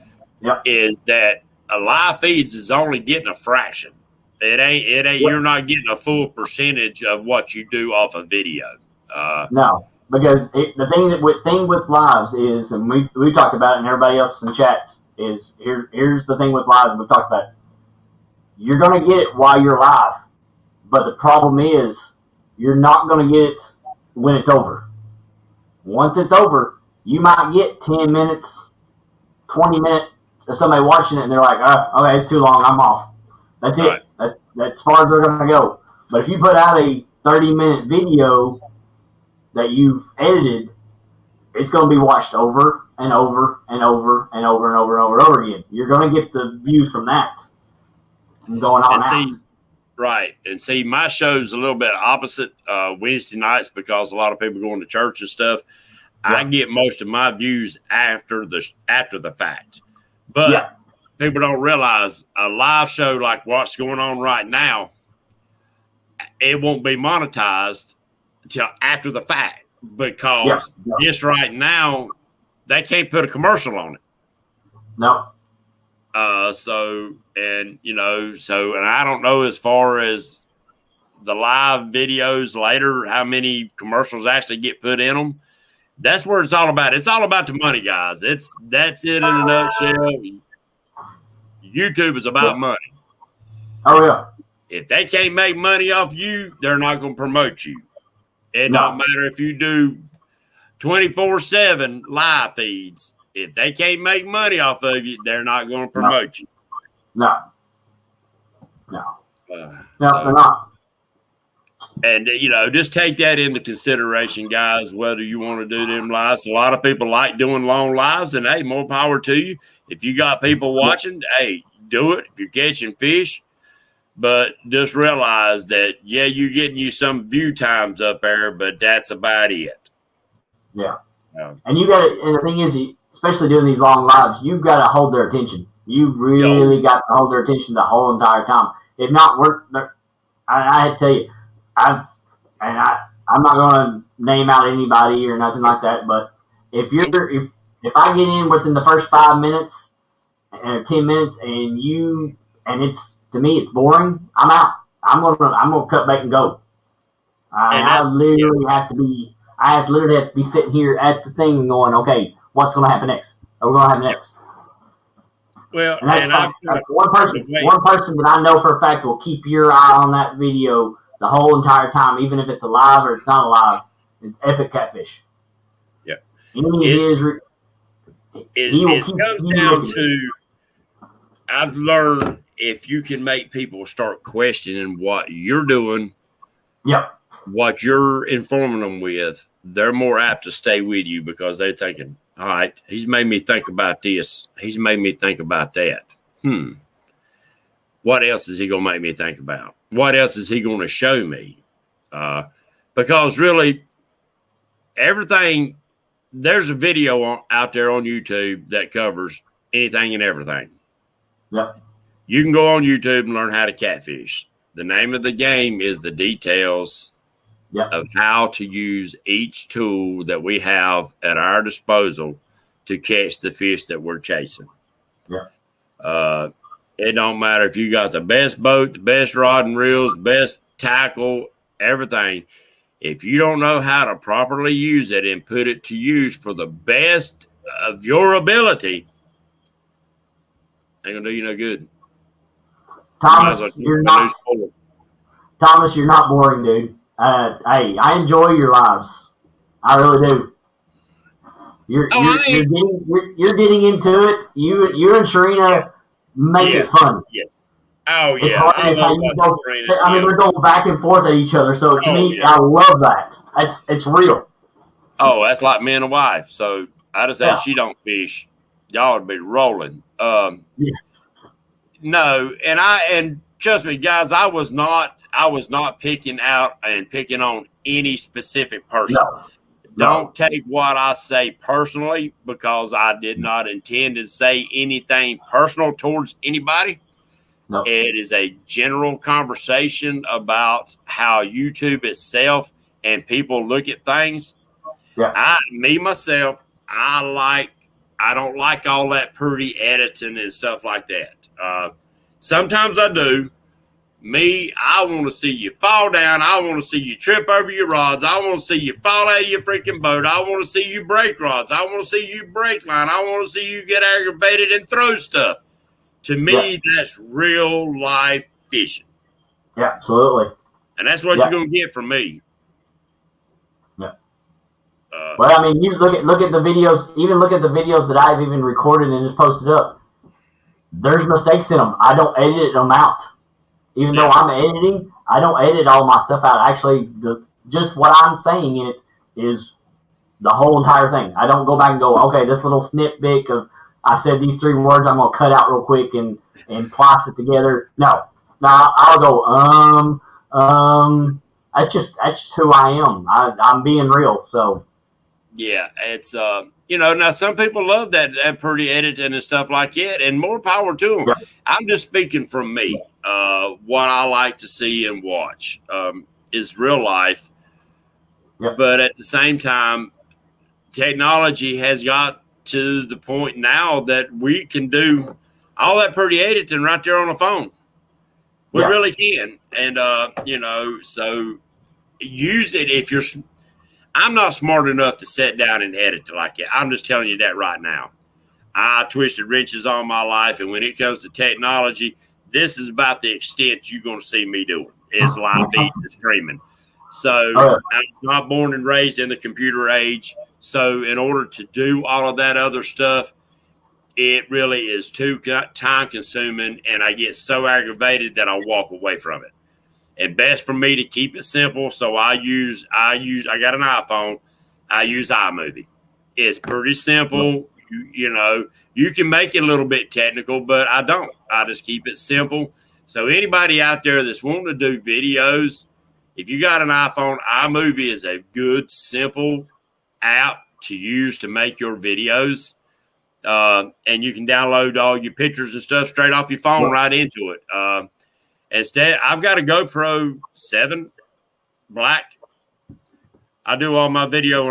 Is that a live feeds is only getting a fraction. It ain't. Yeah. You're not getting a full percentage of what you do off a video. No, because the thing with lives is, and we talked about it, and everybody else in chat is here's the thing with lives. And we talked about it. You're going to get it while you're live, but the problem is you're not going to get it when it's over. Once it's over, you might get 10 minutes, 20 minutes of somebody watching it, and they're like, "Oh, okay, it's too long. I'm off." That's Right. it. That's as far as they're going to go. But if you put out a 30-minute video that you've edited, it's going to be watched over and over and over and over and over and over and over again. You're going to get the views from that and going on out. Right. And see, my show's a little bit opposite Wednesday nights because a lot of people going to church and stuff. Yeah. I get most of my views after the fact. But people don't realize a live show like what's going on right now, it won't be monetized until after the fact because this right now, they can't put a commercial on it. No. And I don't know as far as the live videos later, how many commercials actually get put in them. That's where it's all about. It's all about the money, guys. That's it in a nutshell. YouTube is about money. Oh, yeah. If they can't make money off you, they're not going to promote you. It don't matter if you do 24/7 live feeds. If they can't make money off of you, they're not going to promote you. No. They're not. And, just take that into consideration, guys, whether you want to do them lives. A lot of people like doing long lives, and, hey, more power to you. If you got people watching, hey, do it. If you're catching fish. But just realize that, you're getting you some view times up there, but that's about it. Yeah. And you got to, and the thing is, especially doing these long lives, you've got to hold their attention. You've really got to hold their attention the whole entire time. If not, I had to tell you, I'm not going to name out anybody or nothing like that, but if I get in within the first 5 minutes or 10 minutes and it's, to me, it's boring, I'm out. I'm gonna cut back and go. I literally have to be sitting here at the thing and going, okay, what's going to happen next? What we're going to happen next? Well, and that's one person that I know for a fact will keep your eye on that video the whole entire time, even if it's alive or it's not alive, is Epic Catfish. Yeah. It comes down to, I've learned if you can make people start questioning what you're doing, what you're informing them with, they're more apt to stay with you because they're thinking, all right, he's made me think about this. He's made me think about that. What else is he going to make me think about? What else is he going to show me? Because really, everything, there's a video out there on YouTube that covers anything and everything. Yep. You can go on YouTube and learn how to catfish. The name of the game is the details of how to use each tool that we have at our disposal to catch the fish that we're chasing. Yeah. It don't matter if you got the best boat, the best rod and reels, best tackle, everything. If you don't know how to properly use it and put it to use for the best of your ability, ain't gonna do you no good. Thomas, you're not boring, dude. Hey, I enjoy your lives. I really do. You're getting into it. You and Sharina make it fun. Yes. Oh yeah. They're going back and forth at each other. So to me, I love that. It's real. Oh, that's like man and wife. So I just said she don't fish. Y'all would be rolling. No, and trust me, guys, I was not picking out and picking on any specific person. Don't take what I say personally because I did not intend to say anything personal towards anybody. No. It is a general conversation about how YouTube itself and people look at things. Yeah. I don't like all that pretty editing and stuff like that. Sometimes I do. Me, I want to see you fall down. I want to see you trip over your rods. I want to see you fall out of your freaking boat. I want to see you break rods. I want to see you break line. I want to see you get aggravated and throw stuff. To me, that's real life fishing. Yeah, absolutely. And that's what you're going to get from me. Yeah. Well, I mean, you look at the videos. Even look at the videos that I've even recorded and just posted up. There's mistakes in them. I don't edit them out. Even though I'm editing, I don't edit all my stuff out. Actually, just what I'm saying in it is the whole entire thing. I don't go back and go, okay, this little snippet of I said these 3 words, I'm gonna cut out real quick and place it together. No, I'll go That's just who I am. I'm being real. So yeah, it's now some people love that pretty editing and stuff like that, and more power to them. Yeah. I'm just speaking from me. What I like to see and watch is real life. Yep. But at the same time, technology has got to the point now that we can do all that pretty editing right there on the phone. We really can. And, so use it if you're – I'm not smart enough to sit down and edit like that. I'm just telling you that right now. I twisted wrenches all my life, and when it comes to technology, this is about the extent you're going to see me doing is live feed and streaming. So I'm not born and raised in the computer age. So in order to do all of that other stuff, it really is too time consuming, and I get so aggravated that I walk away from it. And best for me to keep it simple. So I got an iPhone. I use iMovie. It's pretty simple. You can make it a little bit technical, but I don't. I just keep it simple. So anybody out there that's wanting to do videos, if you got an iPhone, iMovie is a good, simple app to use to make your videos. And you can download all your pictures and stuff straight off your phone right into it. Instead, I've got a GoPro 7 Black. I do all my video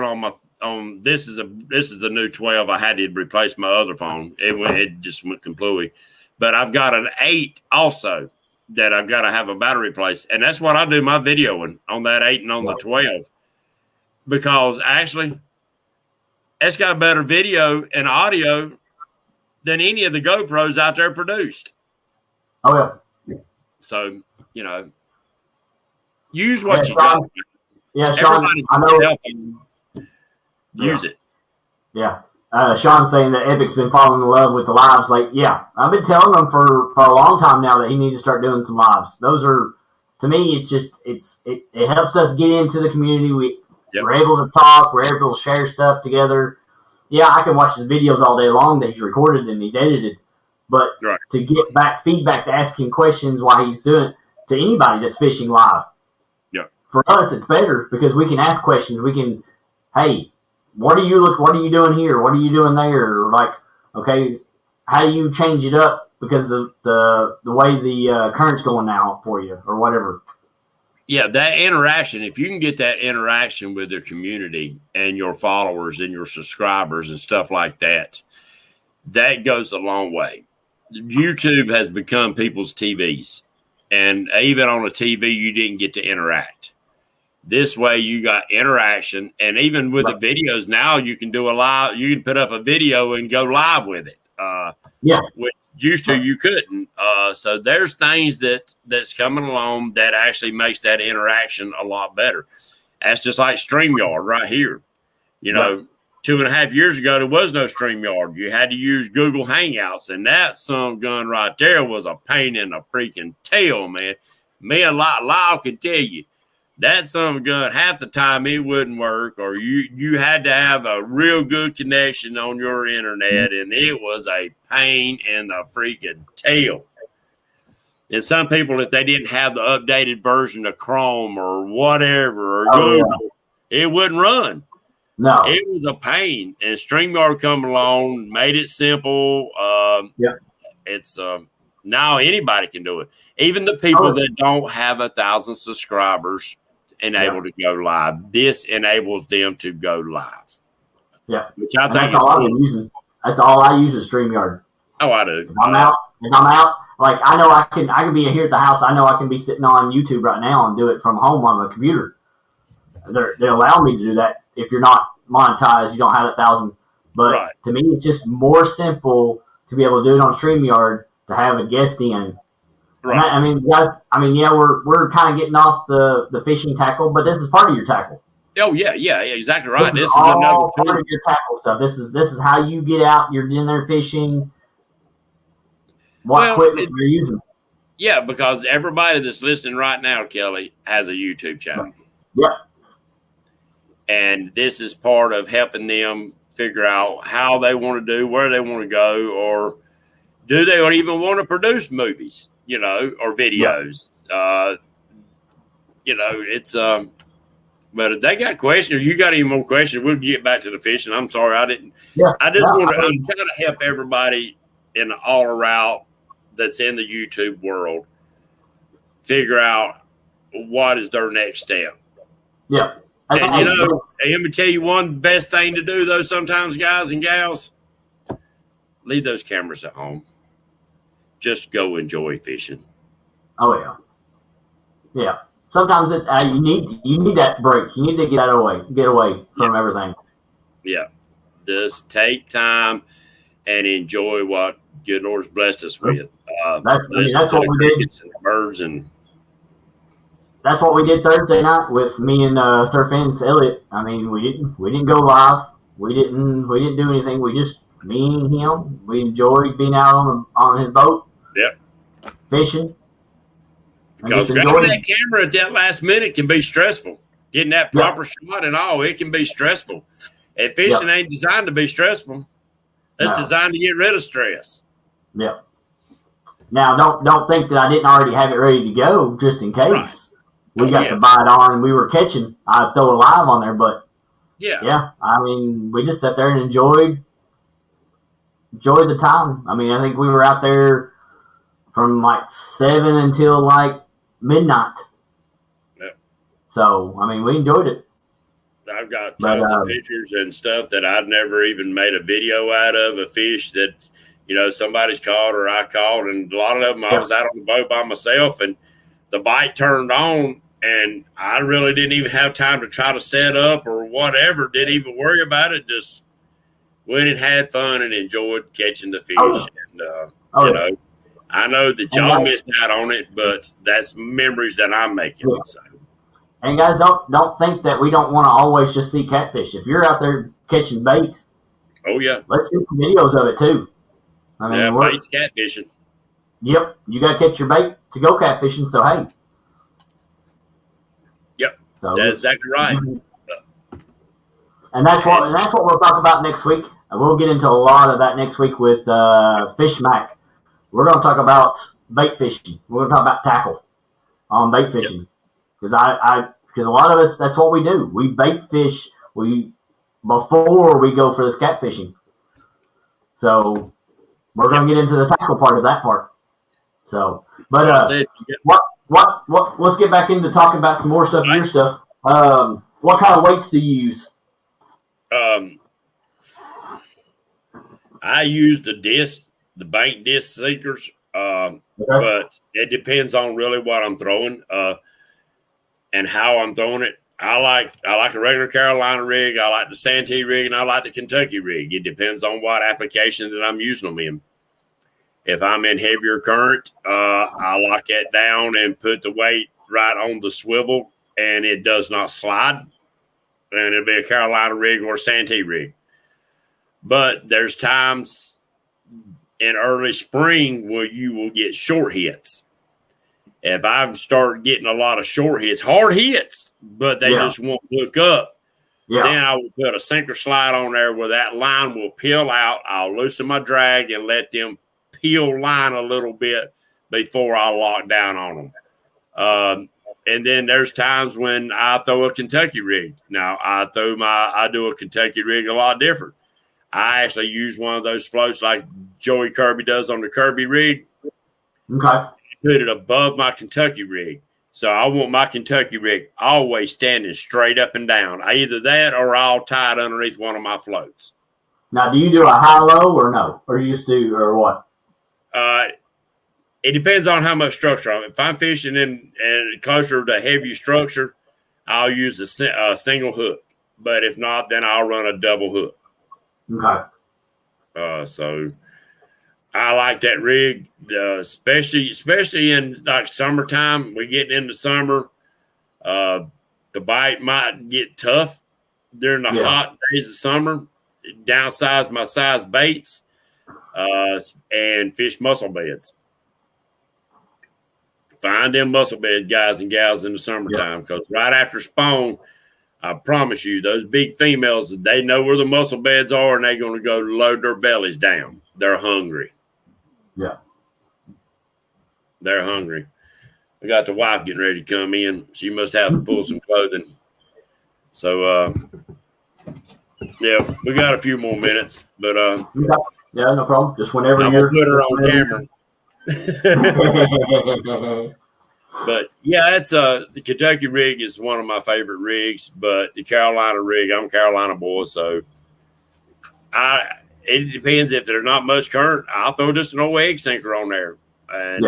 and this is the new 12. I had to replace my other phone. It just went completely. But I've got an 8 also that I've got to have a battery replaced. And that's what I do my videoing on that 8 and on the 12. Because actually, it's got better video and audio than any of the GoPros out there produced. Oh, yeah. So, use what you got. Yeah, Sean, I know. Use it. Yeah. Sean's saying that Epic's been falling in love with the lives. Like, yeah, I've been telling them for a long time now that he needs to start doing some lives. Those are, to me, it's just, it helps us get into the community. We're able to talk. We're able to share stuff together. Yeah, I can watch his videos all day long that he's recorded and he's edited. But to get back feedback, to ask him questions while he's doing it, to anybody that's fishing live. Yeah. For us, it's better because we can ask questions. We can, hey, what are you doing here? What are you doing there? Like, okay, how do you change it up because the way the current's going now for you or whatever. Yeah, that interaction, if you can get that interaction with the community and your followers and your subscribers and stuff like that, that goes a long way. YouTube has become people's TVs. And even on a TV, you didn't get to interact. This way, you got interaction. And even with the videos now, you can do you can put up a video and go live with it. Which used to you couldn't. So there's things that's coming along that actually makes that interaction a lot better. That's just like StreamYard right here. 2.5 years ago, there was no StreamYard. You had to use Google Hangouts, and that son gun right there was a pain in the freaking tail, man. Me and Lyle can tell you, that son of a gun, half the time it wouldn't work, or you had to have a real good connection on your internet, and it was a pain in the freaking tail. And some people, if they didn't have the updated version of Chrome or whatever, or Google, it wouldn't run. No. It was a pain. And StreamYard come along, made it simple. It's now anybody can do it. Even the people that don't have 1,000 subscribers and able to go live. This enables them to go live. Yeah. Which I think that's all I've been using. That's all I use is StreamYard. Oh, I do. If I'm out, like I know I can be here at the house. I know I can be sitting on YouTube right now and do it from home on the computer. They allow me to do that. If you're not monetized, you don't have 1,000. But Right. to me, it's just more simple to be able to do it on StreamYard to have a guest in. Right. I mean, guys. I mean, yeah, we're kind of getting off the fishing tackle, but this is part of your tackle. Oh yeah, exactly right. This is all another part of your tackle stuff. This is how you get out. You're in there fishing. What equipment you're using? Yeah, because everybody that's listening right now, Kelly, has a YouTube channel. Yep. And this is part of helping them figure out how they want to do, where they want to go, or do they even want to produce movies, or videos. Yep. It's but if they got questions, or you got any more questions, we'll get back to the fishing. I'm sorry, I didn't. Yeah, I'm trying to help everybody in all around that's in the YouTube world figure out what is their next step. Yeah. And let me tell you one best thing to do though, sometimes guys and gals, leave those cameras at home. Just go enjoy fishing. Oh yeah. Yeah. Sometimes you need that break. You need to get away from everything. Yeah. Just take time and enjoy what good Lord's blessed us with. That's what we did. And birds and that's what we did Thursday night with me and Surf Ends Elliot. I mean, we didn't go live. We didn't do anything. We just me and him. We enjoyed being out on his boat. Yep. Fishing. Because grabbing that camera at that last minute can be stressful. Getting that proper shot and all, it can be stressful. And fishing ain't designed to be stressful. It's designed to get rid of stress. Yeah. Now, don't think that I didn't already have it ready to go just in case. Right. We got to buy it on and we were catching. I'd throw it live on there, but yeah. I mean, we just sat there and enjoyed the time. I mean, I think we were out there from like 7 until like midnight. Yep. So, I mean, we enjoyed it. I've got tons of pictures and stuff that I've never even made a video out of, a fish that, somebody's caught or I caught. And a lot of them, I was out on the boat by myself and the bite turned on and I really didn't even have time to try to set up or whatever. Didn't even worry about it. Just went and had fun and enjoyed catching the fish. And, I know that y'all missed out on it, but that's memories that I'm making. Yeah. So. And guys, don't think that we don't want to always just see catfish. If you're out there catching bait, oh yeah, let's see some videos of it too. I mean, bait's catfishing. Yep, you got to catch your bait to go catfishing. So hey, yep, that's exactly right. And that's what we'll talk about next week. We'll get into a lot of that next week with Fish Mac. We're going to talk about bait fishing. We're going to talk about tackle on bait fishing. Because because a lot of us, that's what we do. We bait fish before we go for this catfishing. So we're going to get into the tackle part of that part. So, but what? Let's get back into talking about some more stuff. Your stuff. What kind of weights do you use? I use the bank disc seekers, but it depends on really what I'm throwing and how I'm throwing it. I like a regular Carolina rig. I like the Santee rig, and I like the Kentucky rig. It depends on what application that I'm using them in. If I'm in heavier current, I lock it down and put the weight right on the swivel, and it does not slide. And it'll be a Carolina rig or a Santee rig. But there's times in early spring where you will get short hits. If I've started getting a lot of short hits, hard hits, but they just won't hook up, then I will put a sinker slide on there where that line will peel out. I'll loosen my drag and let them peel line a little bit before I lock down on them. And then there's times when I throw a Kentucky rig. Now I do a Kentucky rig a lot different. I actually use one of those floats like Joey Kirby does on the Kirby rig. Okay. Put it above my Kentucky rig. So I want my Kentucky rig always standing straight up and down. Either that or I'll tie it underneath one of my floats. Now, do you do a high-low or no? Or you just do, or what? It depends on how much structure. If I'm fishing in and closer to heavy structure, I'll use a single hook. But if not, then I'll run a double hook. Okay. So I like that rig, especially in like summertime. We get into summer. The bite might get tough during the hot days of summer. Downsize my size baits and fish mussel beds. Find them mussel bed guys and gals in the summertime because right after spawn, I promise you, those big females, they know where the mussel beds are and they're going to go load their bellies down. They're hungry. Yeah. They're hungry. We got the wife getting ready to come in. She must have to pull some clothing. So, yeah, we got a few more minutes, but yeah, no problem. Just whenever I'm you're gonna put her on camera. But yeah, it's the Kentucky rig is one of my favorite rigs, but the Carolina rig, I'm a Carolina boy, so it depends. If there's not much current, I'll throw just an old egg sinker on there and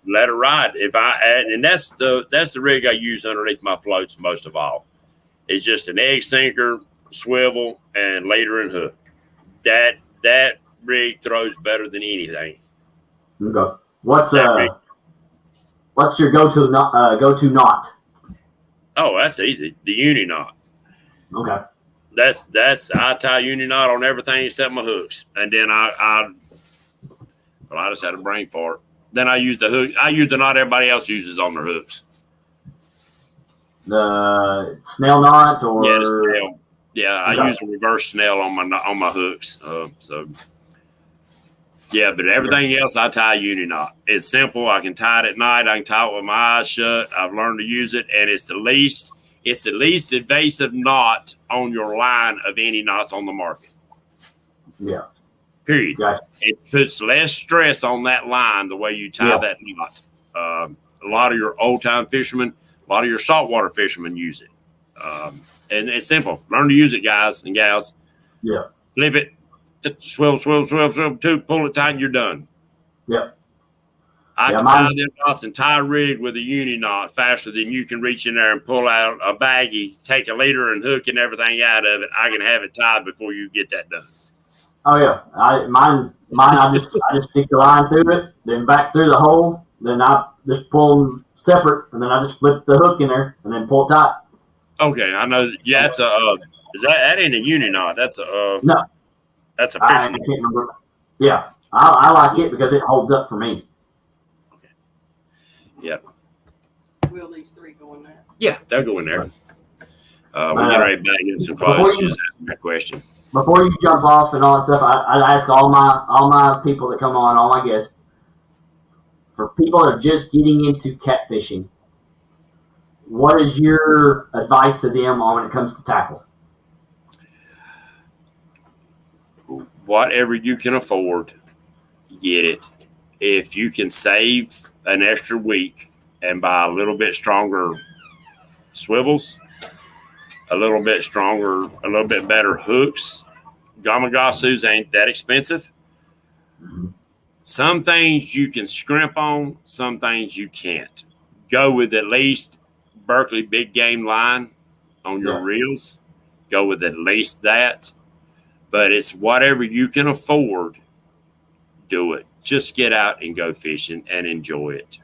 let it ride. And that's the rig I use underneath my floats most of all. It's just an egg sinker, swivel, and later and hook. That rig throws better than anything. Okay. What's your go-to knot? Oh, that's easy. The uni knot. Okay. That's I tie uni knot on everything except my hooks, and then I just had a brain fart. Then I use the hook. I use the knot everybody else uses on their hooks. The snail knot, or the snail. Yeah, I use a reverse snail on my hooks. So yeah, but everything else I tie a uni knot. It's simple. I can tie it at night. I can tie it with my eyes shut. I've learned to use it, and it's the least invasive knot on your line of any knots on the market. Yeah. Period. Gotcha. It puts less stress on that line the way you tie that knot. A lot of your old time fishermen, a lot of your saltwater fishermen use it. And it's simple. Learn to use it, guys and gals. Yeah. Flip it, swivel, pull it tight, and you're done. Yep. I can tie them knots and tie a rig with a uni knot faster than you can reach in there and pull out a baggie, take a leader and hook and everything out of it. I can have it tied before you get that done. Oh yeah, mine. I just stick the line through it, then back through the hole, then I just pull them separate, and then I just flip the hook in there and then pull it tight. Okay, I know. Yeah, that's that ain't a uni knot. That's a no. That's a fishing. I can't remember. Yeah, I like it because it holds up for me. Okay. Yep. Will these three go in there? Yeah, they'll go in there. We're getting ready to bag in some clothes. Just asking that question. Before you jump off and all that stuff, I ask all my people that come on, all my guests, for people that are just getting into catfishing, what is your advice to them on when it comes to tackle? Whatever you can afford, get it. If you can save an extra week and buy a little bit stronger swivels, a little bit better hooks, Gamagasus ain't that expensive. Some things you can scrimp on, some things you can't. Go with at least Berkeley big game line on your reels. Go with at least that. But it's whatever you can afford, do it. Just get out and go fishing and enjoy it.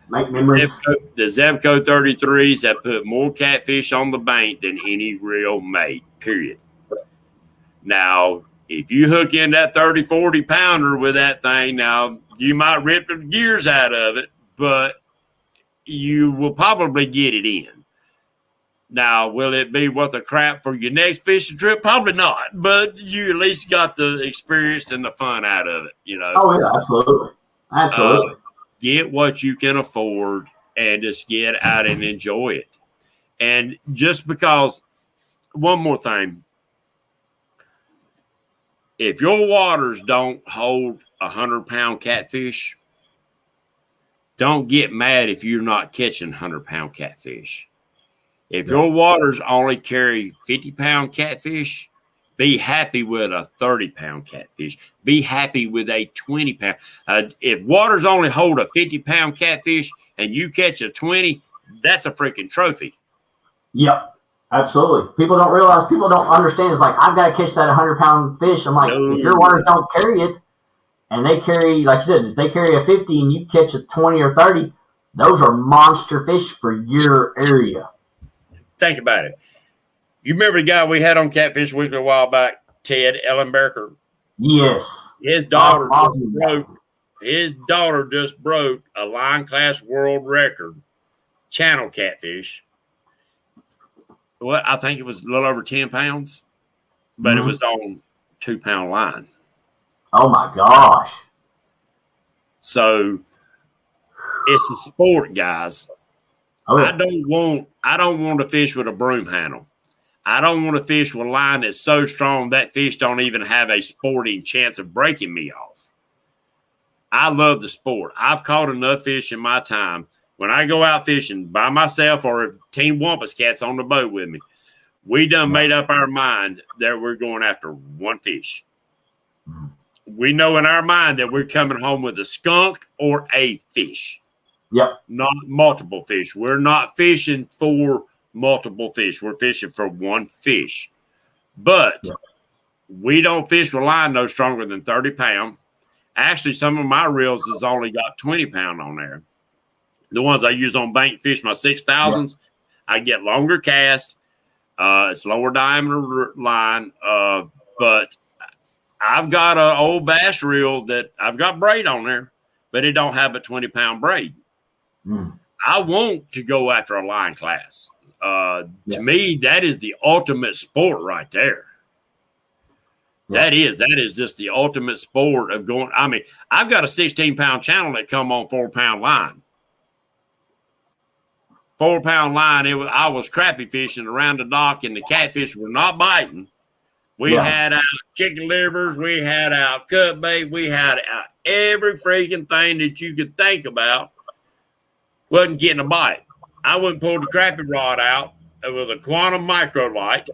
Make memories. The Zebco 33s have put more catfish on the bank than any reel made, period. Now, if you hook in that 30, 40 pounder with that thing, now you might rip the gears out of it, but you will probably get it in. Now, will it be worth a crap for your next fishing trip? Probably not, but you at least got the experience and the fun out of it, you know. Oh, yeah, absolutely. Get what you can afford and just get out and enjoy it. And just because, one more thing, if your waters don't hold 100-pound catfish, don't get mad if you're not catching 100-pound catfish. If your waters only carry 50-pound catfish, Be happy with a 30-pound catfish. Be happy with a 20-pound. If waters only hold a 50-pound catfish and you catch a 20, that's a freaking trophy. Yep, absolutely. People don't realize, people don't understand. It's like, I've got to catch that 100-pound fish. I'm like, No. if your waters don't carry it, and they carry, like I said, if they carry a 50 and you catch a 20 or 30, those are monster fish for your area. Think about it. You remember the guy we had on Catfish Weekly a while back, Ted Ellenberger? Yes. His daughter just broke a line class world record channel catfish. Well, I think it was a little over 10 pounds, but it was on 2-pound line. Oh my gosh. So it's a sport, guys. Oh, yeah. I don't want to fish with a broom handle. I don't want to fish with a line that's so strong that fish don't even have a sporting chance of breaking me off. I love the sport. I've caught enough fish in my time. When I go out fishing by myself or if Team Wampus Cat's on the boat with me, we done made up our mind that we're going after one fish. We know in our mind that we're coming home with a skunk or a fish. Yep. Not multiple fish. We're not fishing for multiple fish. We're fishing for one fish. But we don't fish with line no stronger than 30 pound. Actually, some of my reels has only got 20 pound on there. The ones I use on bank fish, my 6,000s, I get longer cast. It's lower diameter line. But I've got an old bass reel that I've got braid on there, but it don't have a 20-pound braid. I want to go after a line class. To me, that is the ultimate sport right there. That is just the ultimate sport of going. I mean, I've got a 16-pound channel that come on 4-pound line. 4-pound line. I was crappie fishing around the dock, and the catfish were not biting. We had out chicken livers. We had out cut bait. We had out every freaking thing that you could think about. Wasn't getting a bite. I went and pulled the crappie rod out. It was a quantum micro light.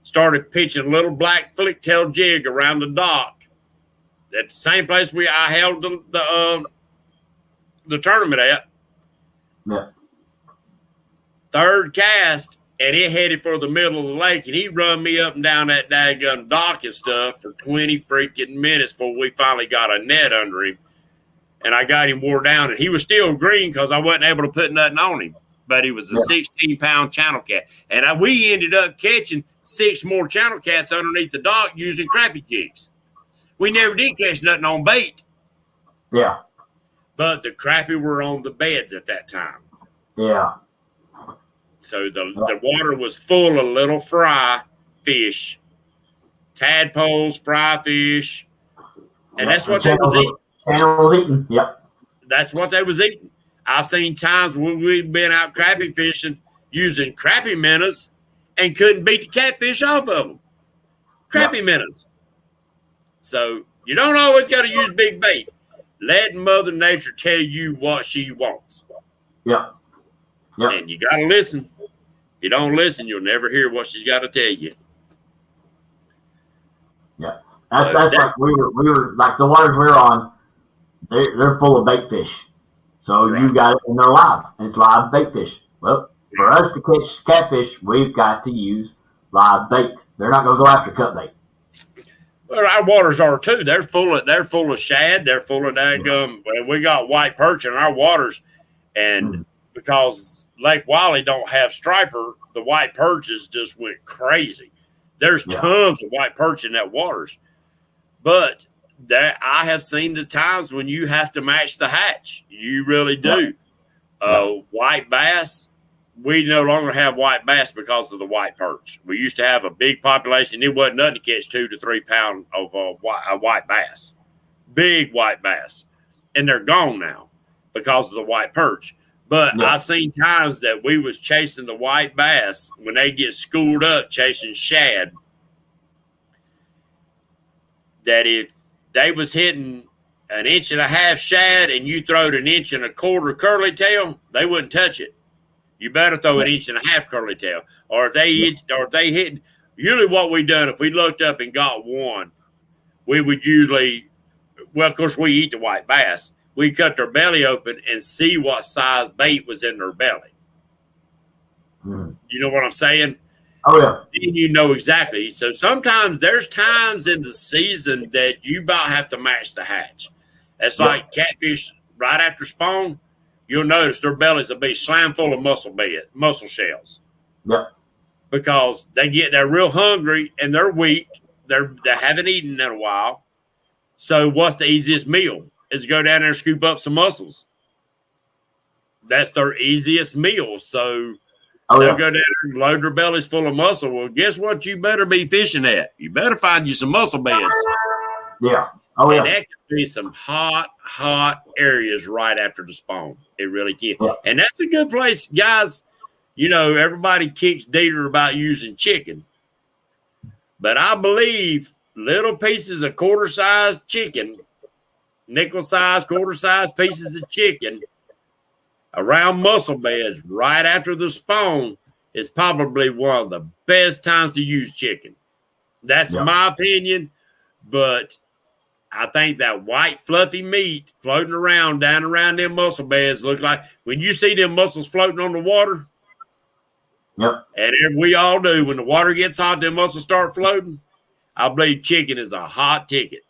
Started pitching a little black flick tail jig around the dock. At the same place I held the tournament at. Yeah. Third cast, and it headed for the middle of the lake, and he run me up and down that daggone dock and stuff for 20 freaking minutes before we finally got a net under him. And I got him wore down, and he was still green because I wasn't able to put nothing on him. But he was a 16-pound channel cat. And we ended up catching 6 more channel cats underneath the dock using crappie jigs. We never did catch nothing on bait. Yeah. But the crappie were on the beds at that time. Yeah. So the water was full of little fry fish, tadpoles, fry fish. And that's what they was eating. Animals eating. Yep. That's what they was eating. I've seen times when we've been out crappie fishing using crappie minnows and couldn't beat the catfish off of them. Crappie minnows. So you don't always got to use big bait. Let Mother Nature tell you what she wants. Yep. Yep. And you got to listen. If you don't listen, you'll never hear what she's got to tell you. Yeah. That's like we were like the waters we're on. They're full of bait fish. So you got it, and they're live. And it's live bait fish. Well, for us to catch catfish, we've got to use live bait. They're not going to go after cut bait. Well, our waters are too. They're full of shad. They're full of daggum. We got white perch in our waters, and because Lake Wiley don't have striper, the white perches just went crazy. There's tons of white perch in that waters, but I have seen the times when you have to match the hatch. You really do. White bass, we no longer have white bass because of the white perch. We used to have a big population. It wasn't nothing to catch 2 to 3 pounds of a white bass, big white bass, and they're gone now because of the white perch. But I've seen times that we was chasing the white bass when they get schooled up chasing shad, that if they was hitting 1.5 inches shad and you throwed 1.25 inches curly tail, they wouldn't touch it. You better throw 1.5 inches curly tail. Or if they hit, usually what we done, if we looked up and got one, we would usually, well, of course, we eat the white bass. We cut their belly open and see what size bait was in their belly. Mm. You know what I'm saying? Oh, yeah. Then you know exactly. So sometimes there's times in the season that you about have to match the hatch. It's like catfish right after spawn. You'll notice their bellies will be slam full of mussel shells. Yep. Because they're real hungry and they're weak. They haven't eaten in a while. So what's the easiest meal? Is to go down there and scoop up some mussels. That's their easiest meal. So they'll go down there and load their bellies full of mussel. Well, guess what you better be fishing at? You better find you some mussel beds. Yeah. Oh, and that can be some hot areas right after the spawn. It really can. Yeah. And that's a good place, guys. You know, everybody kicks Dieter about using chicken. But I believe little pieces of quarter-sized chicken, nickel-sized, quarter-sized pieces of chicken around mussel beds right after the spawn is probably one of the best times to use chicken. That's my opinion, but I think that white fluffy meat floating around down around them mussel beds looks like when you see them mussels floating on the water. Yep. And we all do. When the water gets hot, them mussels start floating. I believe chicken is a hot ticket,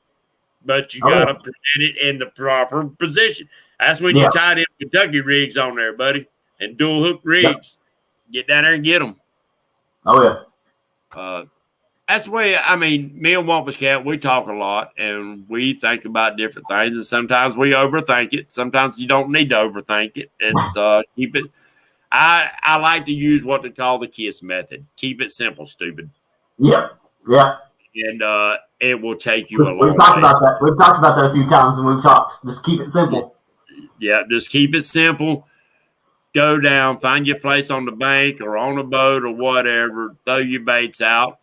but you got to present it in the proper position. That's when you tie them Kentucky rigs on there, buddy, and dual hook rigs. Get down there and get them. Oh, yeah. That's the way, I mean, me and Wampus Cat, we talk a lot, and we think about different things, and sometimes we overthink it. Sometimes you don't need to overthink it. It's keep it. I like to use what they call the KISS method. Keep it simple, stupid. Yep. Yeah. And it will take you a long way. We've talked about that. We've talked about that a few times when we've talked. Just keep it simple. Yeah, just keep it simple. Go down, find your place on the bank or on a boat or whatever. Throw your baits out,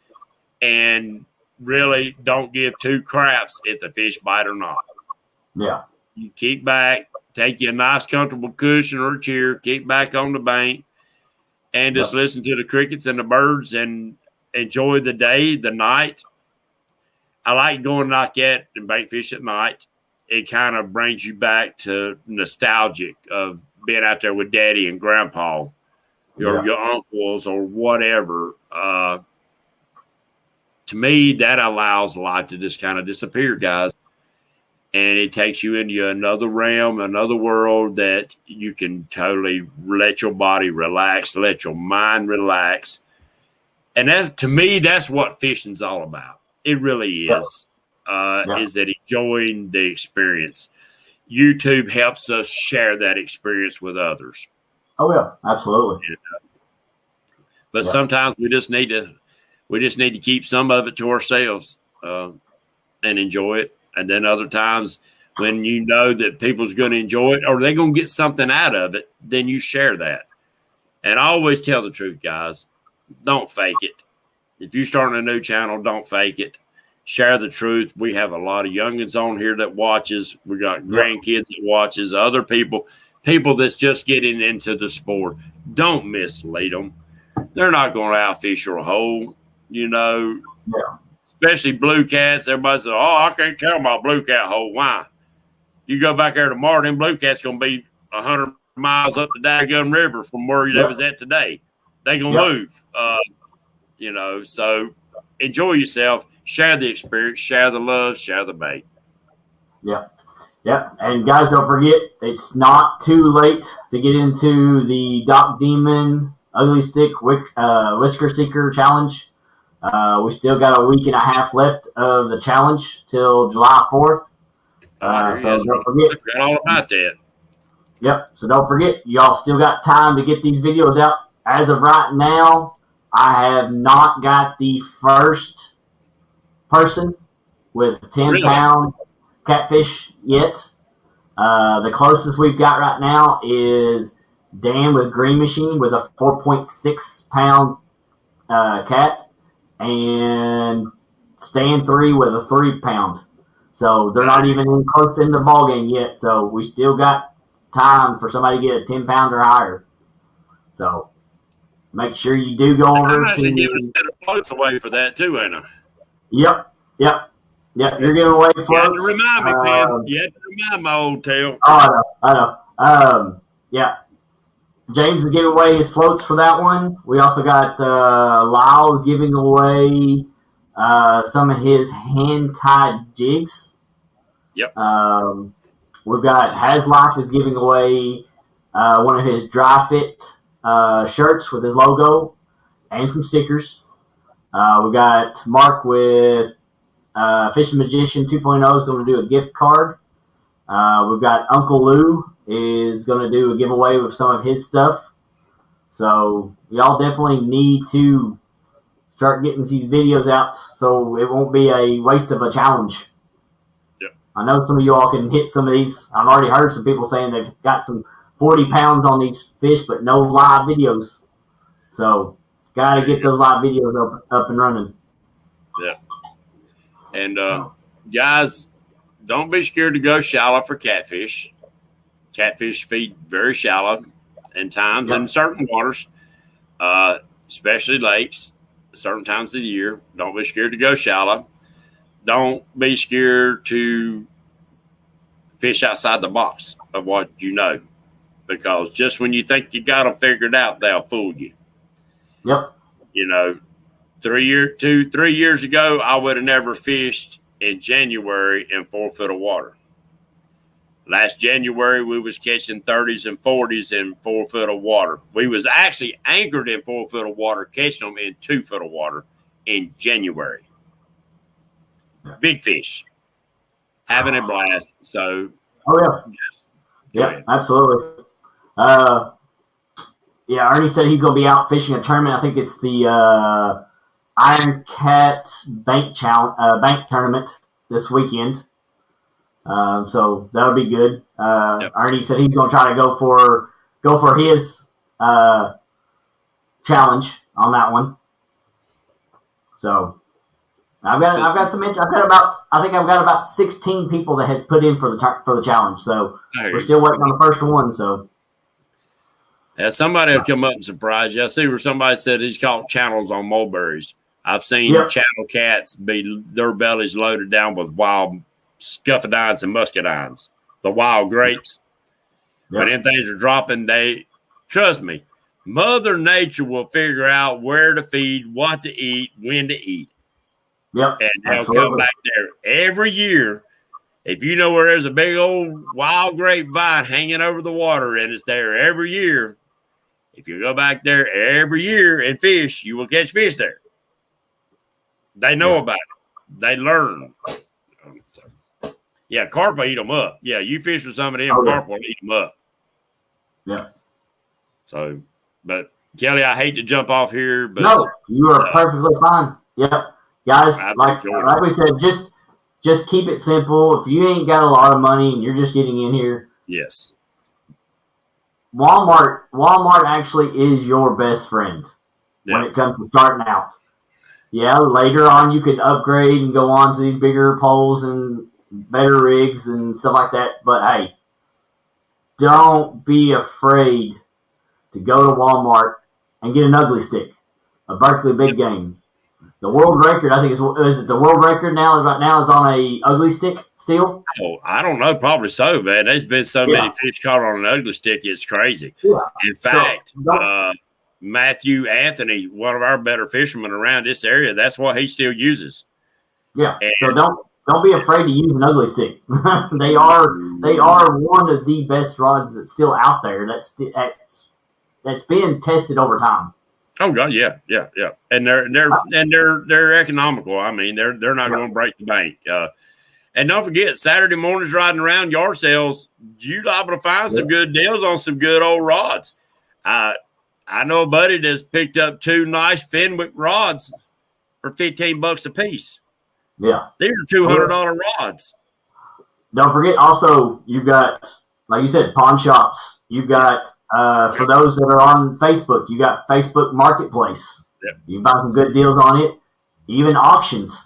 and really don't give two craps if the fish bite or not. Yeah. You keep back, take you a nice, comfortable cushion or a chair, keep back on the bank, and just listen to the crickets and the birds and enjoy the day, the night. I like going like that and bait fish at night. It kind of brings you back to nostalgic of being out there with Daddy and Grandpa or your uncles or whatever. To me, that allows life to just kind of disappear, guys. And it takes you into another realm, another world that you can totally let your body relax, let your mind relax. And that, to me, that's what fishing's all about. It really is. Is that enjoying the experience. YouTube helps us share that experience with others. Oh yeah, absolutely. But sometimes we just need to keep some of it to ourselves and enjoy it. And then other times when you know that people's going to enjoy it or they're going to get something out of it, then you share that. And I always tell the truth, guys. Don't fake it. If you're starting a new channel, don't fake it. Share the truth. We have a lot of youngins on here that watches. We got grandkids that watches, other people that's just getting into the sport. Don't mislead them. They're not going to outfish your hole, you know. Yeah. Especially blue cats. Everybody says, oh, I can't tell my blue cat hole. Why? You go back there tomorrow, them blue cats going to be 100 miles up the Daggum River from where they was at today. They going to move. You know, so enjoy yourself. Share the experience, share the love, share the bait. Yeah. Yeah. And guys, don't forget, it's not too late to get into the Doc Demon Ugly Stick Whisker Seeker Challenge. We still got a week and a half left of the challenge till July 4th. So don't forget. I forgot all about that. Yep. So don't forget, y'all still got time to get these videos out. As of right now, I have not got the first person with 10-pound catfish yet. The closest we've got right now is Dan with Green Machine with a 4.6-pound cat, and Stan 3 with a 3-pound. So they're not even close in the ball game yet. So we still got time for somebody to get a 10-pound or higher. So make sure you do go over I'm actually giving a to. set of floats away for that too, ain't I? Yep. You're giving away floats. You had to remind me, man. You had to remind my old tail. Oh, I know. Yeah. James is giving away his floats for that one. We also got Lyle giving away some of his hand-tied jigs. Yep. We've got Haslife is giving away one of his dry fit shirts with his logo and some stickers. We got Mark with Fishing Magician 2.0 is going to do a gift card. We've got Uncle Lou is going to do a giveaway with some of his stuff. So y'all definitely need to start getting these videos out so it won't be a waste of a challenge. Yep. I know some of you all can hit some of these. I've already heard some people saying they've got some 40 pounds on these fish, but no live videos. So got to get those live videos up and running. Yeah. And guys, don't be scared to go shallow for catfish. Catfish feed very shallow in times in certain waters, especially lakes, certain times of the year. Don't be scared to go shallow. Don't be scared to fish outside the box of what you know, because just when you think you got them figured out, they'll fool you. Yep. You know, 3 years ago, I would have never fished in January in 4 foot of water. Last January, we was catching 30s and 40s in 4 foot of water. We was actually anchored in 4 foot of water, catching them in 2 foot of water in January. Big fish. Having a blast. So, Yeah, absolutely. Ernie said he's going to be out fishing a tournament. I think it's the Iron Cat Bank tournament this weekend. So that'll be good. Ernie said he's going to try to go for his challenge on that one. So I've got some interest. I think I've got about 16 people that have put in for the challenge. So we're still waiting on the first one. So yeah, somebody will come up and surprise you. I see where somebody said he's caught channels on mulberries. I've seen channel cats their bellies loaded down with wild scuffadines and muscadines, the wild grapes. When them things are dropping, trust me, Mother Nature will figure out where to feed, what to eat, when to eat. Yep. And they'll come back there every year. If you know where there's a big old wild grapevine hanging over the water and it's there every year, if you go back there every year and fish, you will catch fish there. They know about it. They learn. Yeah, carp will eat them up. Yeah, you fish with some of them, carp will eat them up. Yeah. So, but Kelly, I hate to jump off here, but no, you are perfectly fine. Yep, guys, like we said, just keep it simple. If you ain't got a lot of money and you're just getting in here, yes, Walmart actually is your best friend when it comes to starting out. Yeah, later on you can upgrade and go on to these bigger poles and better rigs and stuff like that. But hey, don't be afraid to go to Walmart and get an ugly stick, a Berkeley Big Game. The world record, I think, is it the world record now? Right now is on a ugly stick still. Oh, I don't know, probably so, man. There's been so many fish caught on an ugly stick, it's crazy. Yeah. In fact, Matthew Anthony, one of our better fishermen around this area, that's what he still uses. Yeah. And so don't be afraid to use an ugly stick. They are one of the best rods that's still out there. That's been tested over time. Oh God, yeah. And they're economical. I mean, they're not going to break the bank. And don't forget, Saturday mornings riding around yard sales, you're liable to find some good deals on some good old rods. I know a buddy that's picked up 2 nice Fenwick rods for $15 a piece. Yeah, these are $200 rods. Don't forget, also you've got, like you said, pawn shops. You've got for those that are on Facebook, you got Facebook Marketplace. Yep. You can find some good deals on it. Even auctions.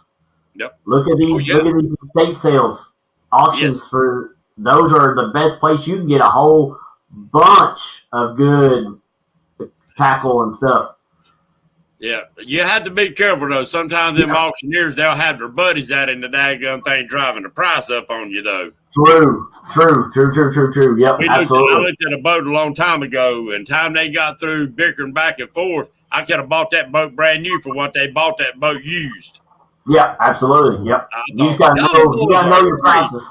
Yep. Look at these. Look at these estate sales auctions. For those are the best place. You can get a whole bunch of good tackle and stuff. Yeah, you have to be careful though. Sometimes them auctioneers, they'll have their buddies out in the daggum thing driving the price up on you though. True. Yep, I absolutely. looked at a boat a long time ago, and time they got through bickering back and forth, I could have bought that boat brand new for what they bought that boat used. Yeah, absolutely. Yep. You just gotta know your prices.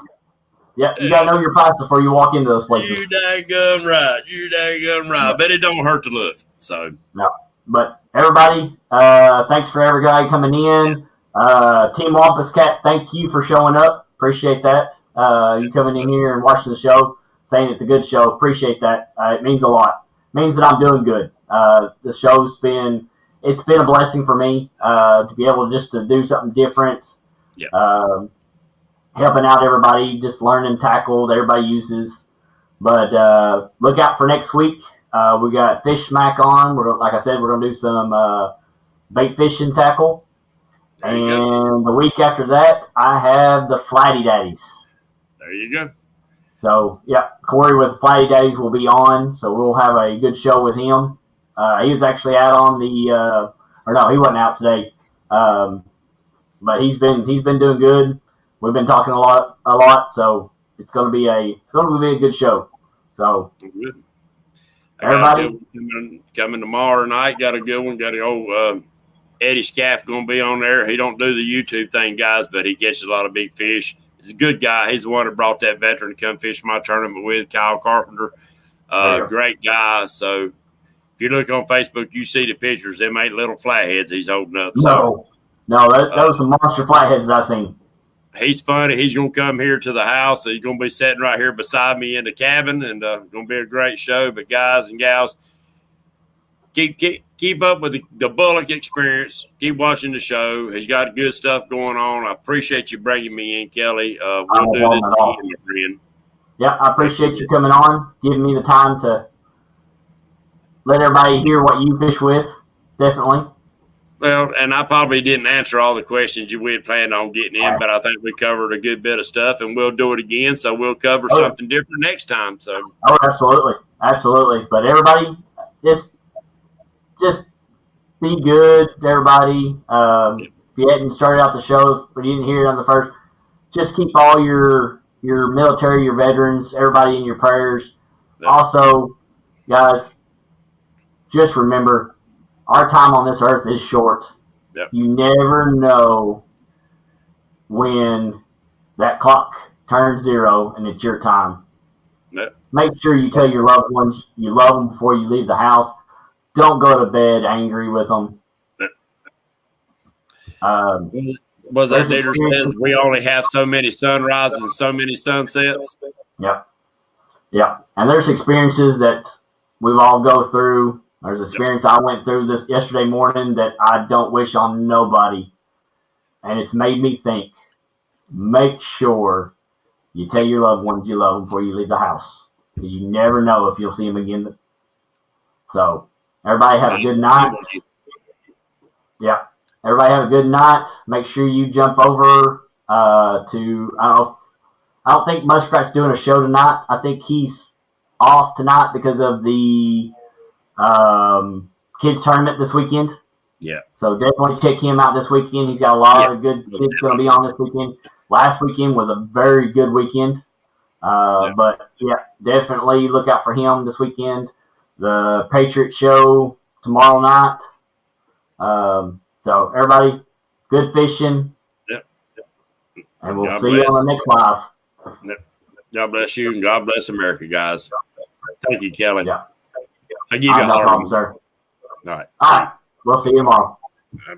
Yep, you gotta know your prices before you walk into those places. You daggum right. Yep. But it don't hurt to look. So no. But everybody, thanks for everybody coming in. Team Wampus Cat, thank you for showing up. Appreciate that. You coming in here and watching the show, saying it's a good show. Appreciate that. It means a lot. It means that I'm doing good. The show's been a blessing for me to be able to do something different. Yeah. Helping out everybody, just learning tackle that everybody uses. But look out for next week. We got Fish Smack on. Like I said, we're gonna do some bait fishing tackle. And the week after that, I have the Flatty Daddies. There you go. So, yeah, Corey with Flatty Daddies will be on, so we'll have a good show with him. He was actually out on the or no, he wasn't out today. But he's been doing good. We've been talking a lot, so it's gonna be a good show. So good. Everybody coming tomorrow night. Got a good one. Got an old Eddie Scaff going to be on there. He don't do the YouTube thing, guys, but he catches a lot of big fish. He's a good guy. He's the one that brought that veteran to come fish my tournament with, Kyle Carpenter. Great guy. So if you look on Facebook, you see the pictures. Them 8 little flatheads he's holding up. No, those are some monster flatheads that I've seen. He's funny. He's going to come here to the house. He's going to be sitting right here beside me in the cabin, and going to be a great show. But guys and gals, keep up with the Bullock experience. Keep watching the show. He's got good stuff going on. I appreciate you bringing me in, Kelly. We'll do this again, my friend. Yeah, I appreciate you coming on, giving me the time to let everybody hear what you fish with. Definitely. Well, and I probably didn't answer all the questions we had planned on getting in, but I think we covered a good bit of stuff, and we'll do it again. So we'll cover something different next time. So. Oh, absolutely. But everybody, just be good, everybody. If you hadn't started out the show, but you didn't hear it on the first, just keep all your military, your veterans, everybody in your prayers. Yep. Also, guys, just remember, our time on this earth is short. Yep. You never know when that clock turns 0 and it's your time. Yep. Make sure you tell your loved ones you love them before you leave the house. Don't go to bed angry with them. Yep. Was that leader says we only have so many sunrises and so many sunsets? Yep. Yeah. And there's experiences that we've all go through. There's an experience I went through this yesterday morning that I don't wish on nobody. And it's made me think, make sure you tell your loved ones you love them before you leave the house. Because you never know if you'll see them again. So, everybody have a good night. Yeah. Everybody have a good night. Make sure you jump over to, I don't think Muskrat's doing a show tonight. I think he's off tonight because of the kids tournament this weekend. Yeah. So definitely check him out this weekend. He's got a lot of good kids going to be on this weekend. Last weekend was a very good weekend. But yeah, definitely look out for him this weekend. The Patriot show tomorrow night. So everybody, good fishing. Yep. And we'll see you on the next live. Yep. God bless you and God bless America, guys. Thank you, Kelly. Yeah. I give you a no problem, sir. All right. All right. We'll see you tomorrow. All right.